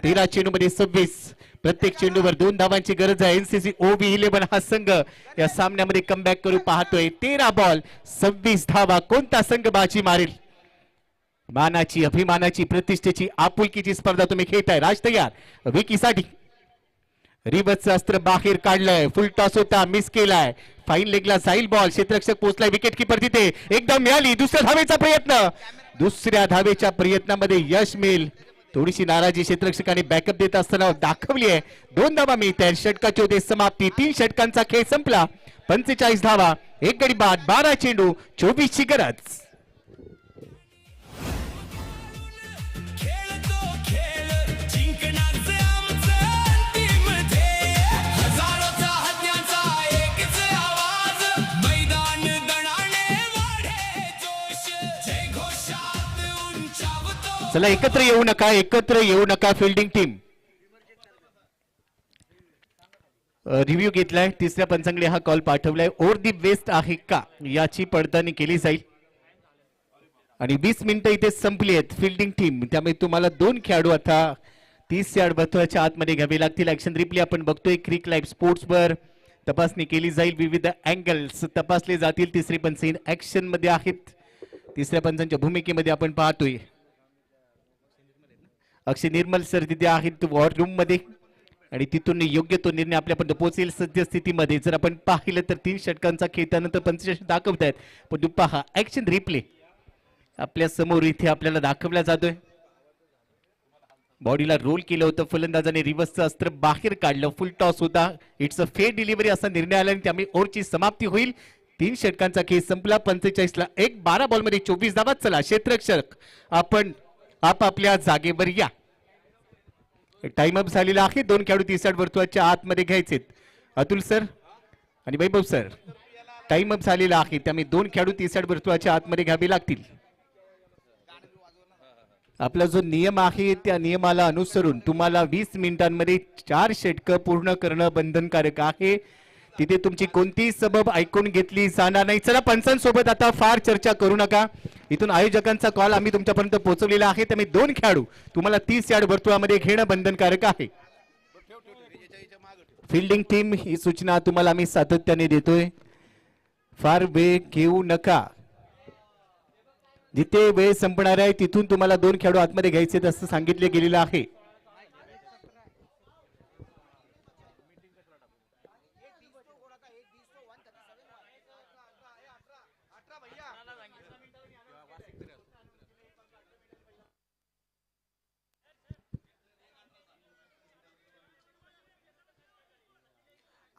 13 चेंडू मध्ये 26. प्रत्येक चेंडूवर 2 धावांची गरज आहे. एनसीसी ओबी 11 हा संघ या सामन्यामध्ये कमबॅक करू पाहतोय. 13 बॉल 26 धावा. कोणता संघ बाजी मारेल? मानाची, अभिमानाची, प्रतिष्ठेची, आपुलकीची स्पर्धा तुम्ही खेळताय. राज तयार. विकीसाठी रिवर्सचं अस्त्र बाहेर काढलंय. फुल टॉस होता, मिस केलाय. फाईन लेगला जाईल बॉल. क्षेत्ररक्षक पोहोचलाय. विकेट किपर तिथे. एकदम मिळाली. दुसऱ्या धावेचा प्रयत्न. दुसऱ्या धावेच्या प्रयत्नामध्ये यश मिळेल. थोडीशी नाराजी क्षेत्ररक्षकाने बॅकअप देत असताना दाखवली आहे. 2 धावा मिळतात. षटकाची होते समाप्ती. 3 षटकांचा खेळ संपला. 45 धावा. एक गडी बाद. 12 चेंडू. 24 ची गरज. चला एकत्र येऊ नका, एकत्र येऊ नका. फिल्डिंग टीम रिव्ह्यू घेतलाय. तिसऱ्या पंचांकडे हा कॉल पाठवलाय. ओव्हर दी वेस्ट आहे का याची पडताळणी केली जाईल. आणि 20 मिनिटं इथे संपली आहेत. फिल्डिंग टीम, त्यामुळे तुम्हाला 2 खेळाडू आता 30 यार्ड वर्तुळाच्या आतमध्ये घ्यावे लागतील. ऍक्शन रिप्ले आपण बघतोय. क्रिक लाईव्ह स्पोर्ट्स वर तपासणी केली जाईल. विविध अँगल्स तपासले जातील. तिसरे पंच ऍक्शन मध्ये आहेत. तिसऱ्या पंचांच्या भूमिकेमध्ये आपण पाहतोय अक्षय निर्मल सर तिथे आहेत वॉर रूम मध्ये, आणि तिथून योग्य तो निर्णय आपल्यापर्यंत पोहोचेल. सद्य स्थितीमध्ये जर आपण पाहिलं तर 3 षटकांचा खेळ त्यानंतर 85 दाखवत आहेत. पण पहा ऍक्शन रिप्ले आपल्या समोर इथे आपल्याला दाखवला जातोय. बॉडीला रोल केलं होतं फलंदाजाने. रिव्हर्सचं अस्त्र बाहेर काढलं. फुल टॉस होता. इट्स अ फेअर डिलिव्हरी असा निर्णय आला आणि त्यामुळे ओव्हरची समाप्ती होईल. 3 षटकांचा खेळ संपला. 45 ला 1. 12 बॉलमध्ये 24 धावा. चला क्षेत्ररक्षक आपण आपापल्या जागेवर या. टाइम अप झालेला आहे. 2 खेळाडू 30 वर्तुळाच्या आतमध्ये घ्यायचे. अतुल सर आणि वैभव सर, टाइम अप झालेला आहे, त्यामुळे 2 खेळाडू 30 वर्तुळाच्या आतमध्ये घ्यावे लागतील. आपला जो नियम आहे त्या नियमाला अनुसरून तुम्हाला 20 मिनिटांमध्ये 4 षटकं पूर्ण करणं बंधनकारक आहे. तिथे तुमची कोणतीही सबब ऐकून घेतली जाणार नाही. चला पंचांसोबत आता फार चर्चा करू नका. इथून आयोजकांचा कॉल आम्ही तुमच्यापर्यंत पोहोचवलेला आहे. त्यामुळे 2 खेळाडू तुम्हाला 30 यार्ड वर्तुळामध्ये घेणं बंधनकारक आहे. फिल्डिंग टीम ही सूचना तुम्हाला आम्ही सातत्याने देतोय, फार वेळ घेऊ नका. जिथे वेळ संपणार आहे तिथून तुम्हाला 2 खेळाडू आतमध्ये घ्यायचे असं सांगितले गेलेलं आहे.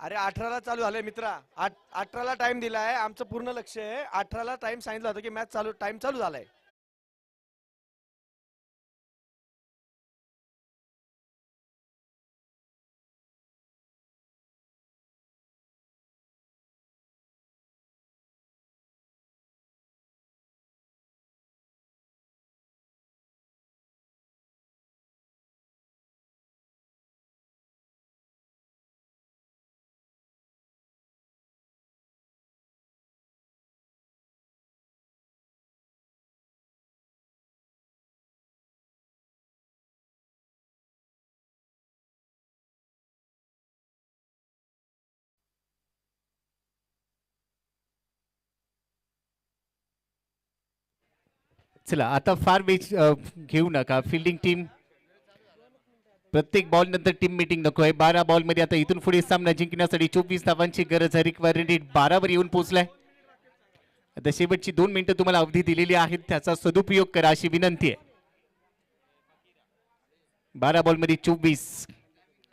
अरे 18ला चालू झालंय मित्रा. 18ला टाइम दिलाय. आमचं पूर्ण लक्ष आहे. 18ला टाइम सांगितलं होतं की मॅच चालू, टाइम चालू झालाय. चला आता फार वेळ घेऊ नका. फिल्डिंग टीम, प्रत्येक बॉल नंतर टीम मीटिंग नको आहे. 12 बॉल मध्ये आता इथून पुढे सामना जिंकण्यासाठी 24 धावांची गरज आहे. रिक्वायर्ड 12 वर येऊन पोहोचलाय. आता शेवटची 2 मिनिटं तुम्हाला अवधी दिलेली आहेत, त्याचा सदुपयोग करा अशी विनंती आहे. 12 बॉल मध्ये 24,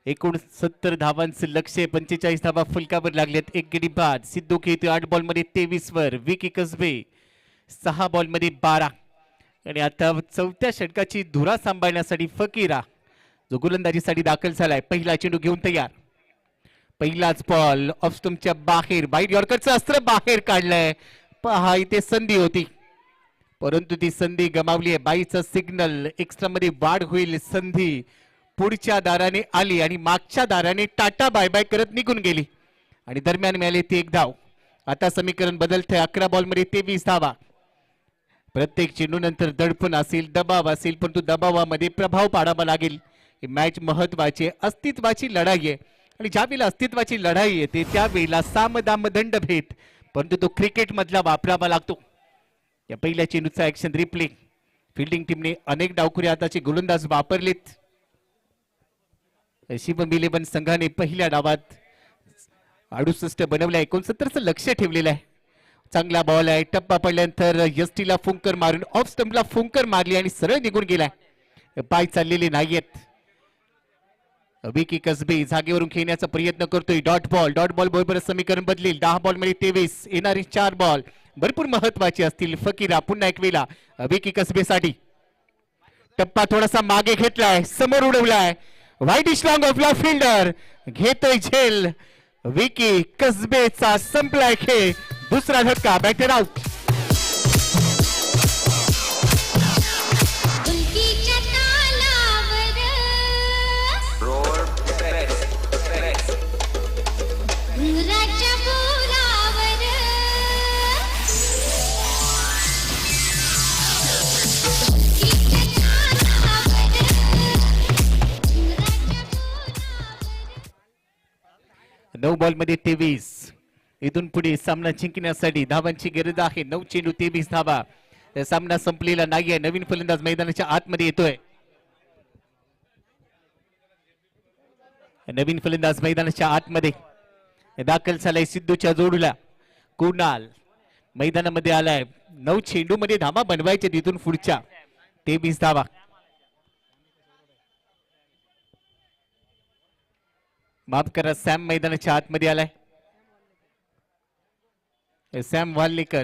एकूण 70 धावांचं लक्ष आहे. 45 धावा फलकावर लागलेत. 1 गडी बाद. सिद्धू खेळतोय 8 बॉल मध्ये 23 वर. विकी कसबे 6 बॉल मध्ये 12. आणि आता 4थ्या षटकाची धुरा सांभाळण्यासाठी फकीरा जो गोलंदाजीसाठी दाखल झालाय. पहिला चेंडू घेऊन तयार. पहिलाच बॉल ऑफ स्टंपच्या बाहेर. वाईड यॉर्करचं अस्त्र बाहेर काढलंय. पहा इथे संधी होती, परंतु ती संधी गमावली आहे. बाईचा सिग्नल. एक्स्ट्रा मध्ये वाढ होईल. संधी पुढच्या दाराने आली आणि मागच्या दाराने टाटा बाय बाय करत निघून गेली आणि दरम्यान मिळाली ती 1 धाव. आता समीकरण बदलतंय. 11 बॉल मध्ये 23 धावा. प्रत्येक चेंडू नंतर दडपण असेल, दबाव असेल, परंतु दबावामध्ये प्रभाव पाडावा लागेल. ही मॅच महत्वाची, अस्तित्वाची लढाई आहे आणि ज्या वेळेला अस्तित्वाची लढाई येते त्यावेळेला सामदाम दंडभेद, परंतु तो क्रिकेट मधला वापरावा लागतो. या पहिल्या चेंडूचा ऍक्शन रिप्ले. फिल्डिंग टीमने अनेक डावखुरे हाताचे गोलंदाज वापरलेत. शिवम 11 संघाने पहिल्या डावात 68 बनवल्या. 69चं लक्ष ठेवलेलं आहे. चांगला बॉल आहे. टप्पा पडल्यानंतर यस्टीला फुंकर मारून ऑफ स्टंपला फुंकर मारली आणि सरळ निघून गेलाय. पाय चाललेले नाहीयेत. विकी कसबे जागेवरून खेळण्याचा प्रयत्न करतोय. डॉट बॉल बरोबर समीकरण बदलेल. 10 बॉल मध्ये 23. येणारे 4 बॉल भरपूर महत्वाचे असतील. फकीरा पुन्हा एक वेळा विकी कसबेसाठी. टप्पा थोडासा मागे घेतलाय, समोर उडवलाय. वाईडिश लॉंग ऑफला फिल्डर घेतोय झेल. विकी कसबेचा संपलाय खेळ. दुसरा धक्का. Batter out. नऊ बॉल मध्ये 23. इथून पुढे सामना जिंकण्यासाठी धावांची गरज आहे. 9 चेंडू 23 धावा. सामना संपलेला नाहीये. नवीन फलंदाज मैदानाच्या आतमध्ये येतोय. नवीन फलंदाज मैदानाच्या आतमध्ये दाखल झालाय. सिद्धूच्या जोडूला कुणाल मैदानामध्ये आलाय. 9 चेंडू मध्ये धावा बनवायचे. तिथून पुढच्या 23 धावा. माफ करा, सॅम मैदानाच्या आतमध्ये आलाय. सॅम वाल्लेकर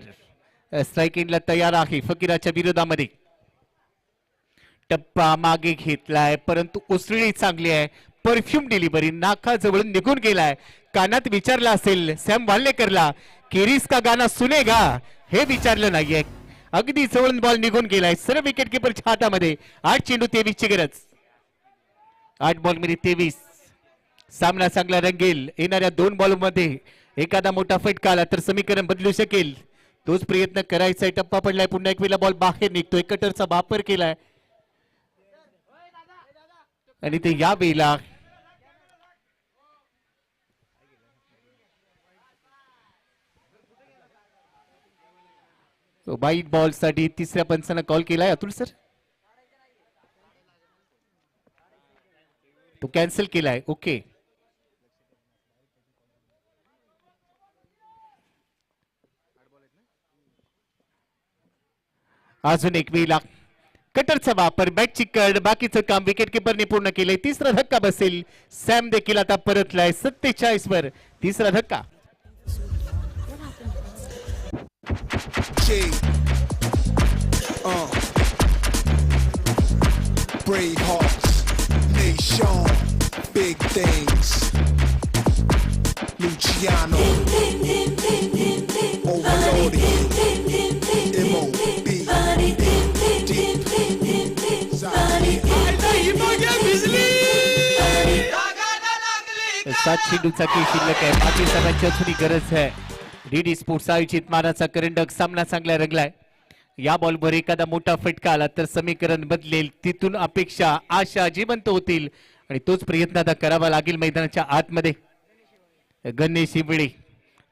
स्ट्राईकिंगला तयार आहे फकीराच्या विरोधामध्ये. टप्पा मागे घेतलाय परंतु उसळी चांगली आहे. परफ्यूम डिलिव्हरी नाकाजवळून निघून गेलाय. कानात विचारलं असेल सॅम वाल्लेकरला केरीस का गाना सुनेगा, हे विचारलं नाहीये. अगदी जवळून बॉल निघून गेलाय. सर्व विकेट किपरच्या हातामध्ये 8 चेंडू 23 ची गरज. 8 बॉल मध्ये 23. सामना चांगला रंगेल. येणाऱ्या 2 बॉल मध्ये एखादा मोठा फटका आला तर समीकरण बदलू शकेल. तोच प्रयत्न करायचा. टप्पा पडलाय. पुन्हा एक वेळेला बॉल बाहेर निघतोय. कटरचा वापर केलाय आणि ते या वेळेला वाईट बॉल साठी तिसऱ्या पंचानं कॉल केलाय अतुल सर. तो कॅन्सल केलाय. ओके. अजून एक वेळेला कटरचा वापर. बॅटची कड. बाकीचं काम विकेट किपरने पूर्ण केलंय. तिसरा धक्का बसेल. सॅम देखील आता परतलाय 47 वर. तिसरा धक्का. Brave hearts, nation, big things. Luciano, overloaded, M.O.B. सात चेंडूचा खेळ शिल्लक आहे. बाकी सर्वांची अजूनही गरज आहे. डीडी स्पोर्ट्स आयोजित मानाचा करंडक सामना चांगला रंगलाय. या बॉलवर एखादा मोठा फटका आला तर समीकरण बदलेल. तिथून अपेक्षा आशा जिवंत होतील आणि तोच प्रयत्न आता करावा लागेल मैदानाच्या आतमध्ये. गणेश इंबळे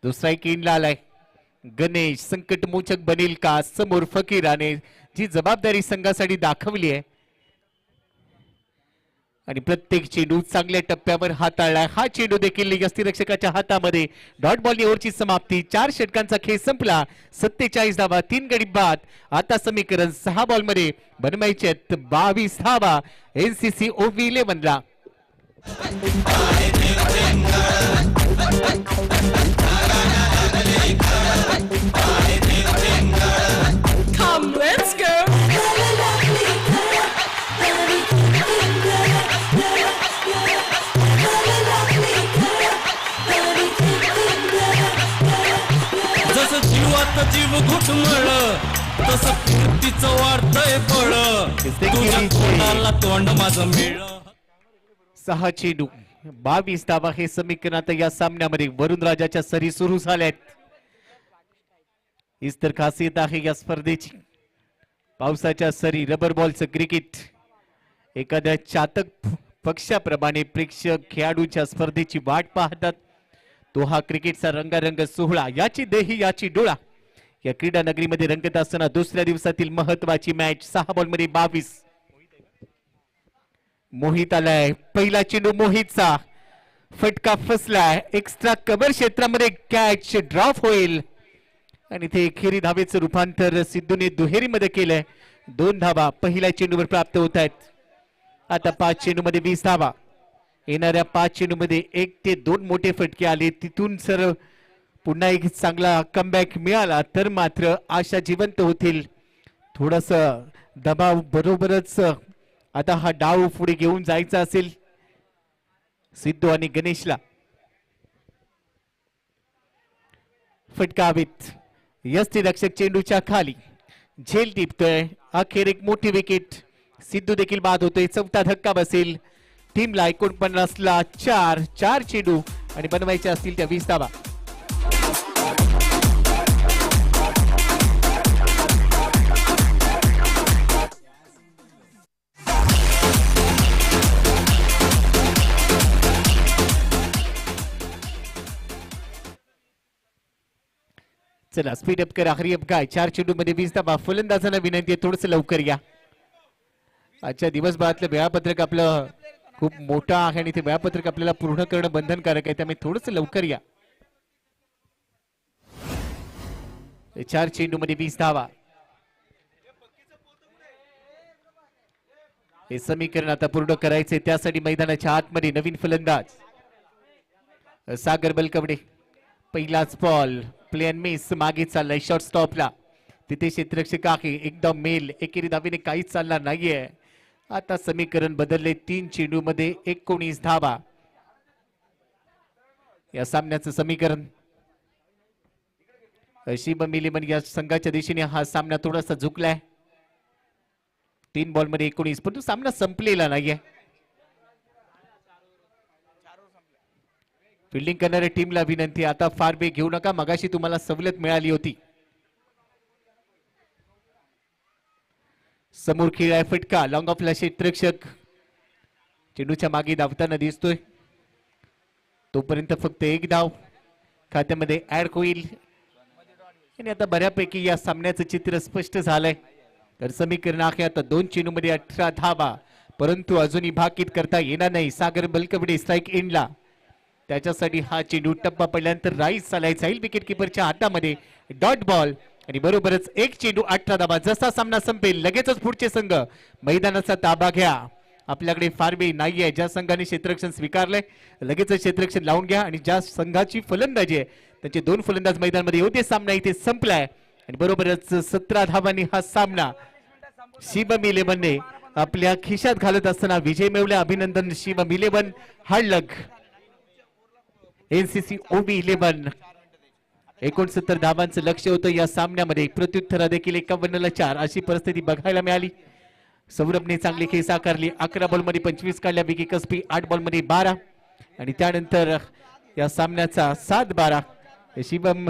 जो स्ट्राईकिंगला आलाय. गणेश संकटमोचक बनेल का. समोर फकीराने जी जबाबदारी संघासाठी दाखवली आहे आणि प्रत्येक चेंडू चांगल्या टप्प्यावर हाताळलाय. हा चेंडू देखील यष्टीरक्षकाच्या हातामध्ये. डॉट बॉल ओव्हरची समाप्ती. 4 षटकांचा खेळ संपला. 47 धावा 3 गडी बाद. आता समीकरण 6 बॉल मध्ये बनवायचे 22 धावा एनसीसी ओव्ही 11 ला. जसं जीवात जीव घुटमळ तसं कीर्तीचं वाढतंय फळ. तुझ्या तोंडाला तोंड माझं मिळ. 6 चेंडू 22 धावा हे समीकरण आता या सामन्यामध्ये. वरुण राजाच्या सरी सुरू झाल्यात. हीच तर खासियत आहे या स्पर्धेची. पावसाच्या सरी. रबर बॉलचं क्रिकेट. एखाद्या चातक पक्षाप्रमाणे प्रेक्षक खेळाडूच्या स्पर्धेची वाट पाहतात. तो हा क्रिकेटचा रंगारंग सोहळा. याची देही याची डोळा. या क्रीडा नगरीमध्ये रंगत असताना दुसऱ्या दिवसातील महत्वाची मॅच. 6 बॉल मध्ये 22. मोहित आलाय. पहिला चेंडू मोहितचा. फटका फसलाय. एक्स्ट्रा कव्हर क्षेत्रामध्ये कॅच ड्रॉप होईल आणि ते एकेरी धावेचं रूपांतर सिद्धूने दुहेरीमध्ये केलंय. 2 धावा पहिल्या चेंडूवर प्राप्त होत आहेत. आता 5 चेंडू मध्ये 20 धावा. येणाऱ्या 5 चेंडू मध्ये 1 ते 2 मोठे फटके आले. तिथून सर पुन्हा एक चांगला कमबॅक मिळाला तर मात्र आशा जिवंत होतील. थोडस दबाव बरोबरच आता हा डाव पुढे घेऊन जायचा असेल सिद्धू आणि गणेशला. फटका हवेत. यष्टीरक्षक चेंडूच्या खाली. झेल टिपतोय. अखेर एक मोठी विकेट. सिद्धू देखील बाद होतोय. 4था धक्का बसेल. टीमला 49 ला 4 चेंडू आणि बनवायचे असतील त्या 20 धावा. चला स्पीड अप करा. हरी अप काय. 4 चेंडू मध्ये 20 धावा. फलंदाजांना विनंती आहे थोडस लवकर या. आजच्या दिवसभरातलं वेळापत्रक आपलं खूप मोठं आहे आणि ते वेळापत्रक आपल्याला पूर्ण करणं बंधनकारक आहे. त्यामुळे थोडस लवकर या. 4 चेंडू मध्ये 20 धावा. हे समीकरण आता पूर्ण करायचे. त्यासाठी मैदानाच्या आतमध्ये नवीन फलंदाज सागर बलकवडे. पहिलाच बॉल प्लेन मिस मागे चाललाय शॉर्ट स्टॉपला. तिथे क्षेत्ररक्षक आहे एकदम मेल. एकेरी धावेने काहीच चालणार नाहीये. आता समीकरण बदलले. 3 चेंडू मध्ये 19 धावा या सामन्याचं समीकरण. शुभम इलेव्हन या संघाच्या दिशेने हा सामना थोडासा झुकलाय. 3 बॉल मध्ये 19 परंतु सामना संपलेला नाहीये. फिल्डिंग करणाऱ्या टीमला विनंती आता फार वेग घेऊ नका. मगाशी तुम्हाला सवलत मिळाली होती. समोर खेळाय फटका. लॉंग ऑफला क्षेत्ररक्षक चेंडूच्या मागे धावताना दिसतोय. तोपर्यंत फक्त 1 धाव खात्यामध्ये ऍड होईल. आणि आता बऱ्यापैकी या सामन्याचं चित्र स्पष्ट झालंय. तर समीकरण आहे आता 2 चेंडू मध्ये 18 धावा परंतु अजूनही भाकीत करता येणार नाही. सागर बलकवडे स्ट्राईक एंडला. त्याच्यासाठी हा चेंडू टप्पा पडल्यानंतर राईस चालायचा जाईल. विकेट किपरच्या हातामध्ये डॉट बॉल आणि बरोबरच 1 चेंडू 18 धावा. जसा सामना संपेल लगेचच पुढचे संघ मैदानाचा ताबा घ्या. आपल्याकडे फार वेळ नाहीये. ज्या संघाने क्षेत्ररक्षण स्वीकारलंय लगेचच क्षेत्ररक्षण लावून घ्या. आणि ज्या संघाची फलंदाजी आहे त्यांचे 2 फलंदाज मैदानामध्ये होते. सामना इथे संपलाय आणि बरोबरच 17 धावांनी हा सामना शुभम इलेव्हनने आपल्या खिशात घालत असताना विजय मिळवला. अभिनंदन शुभम इलेव्हन. हळद एनसीसी ओबी 11. 69 धावांचं लक्ष होतं या सामन्यामध्ये. प्रत्युत्तर देखील 51ला 4 अशी परिस्थिती बघायला मिळाली. सौरभने चांगली खेळ साकारली. 11 बॉल मध्ये 25 काढल्या. विकी कसबी 8 बॉल मध्ये 12 आणि त्यानंतर या सामन्याचा 7-12 शुभम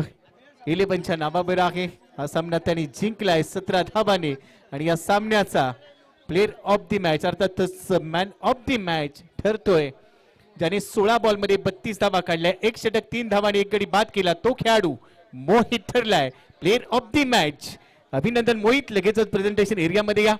इलेव्हनच्या नावावर आहे. हा सामना त्यांनी जिंकलाय 17 धावाने आणि या सामन्याचा प्लेअर ऑफ द मॅच अर्थातच मॅन ऑफ द मॅच ठरतोय ज्याने 16 बॉल मध्ये 32 धावा काढल्या. 1 षटक 3 धावांनी 1 गडी बाद केला. तो खेळाडू मोहित ठरलाय प्लेअर ऑफ द मॅच. अभिनंदन मोहित. लगेचच प्रेझेंटेशन एरियामध्ये या.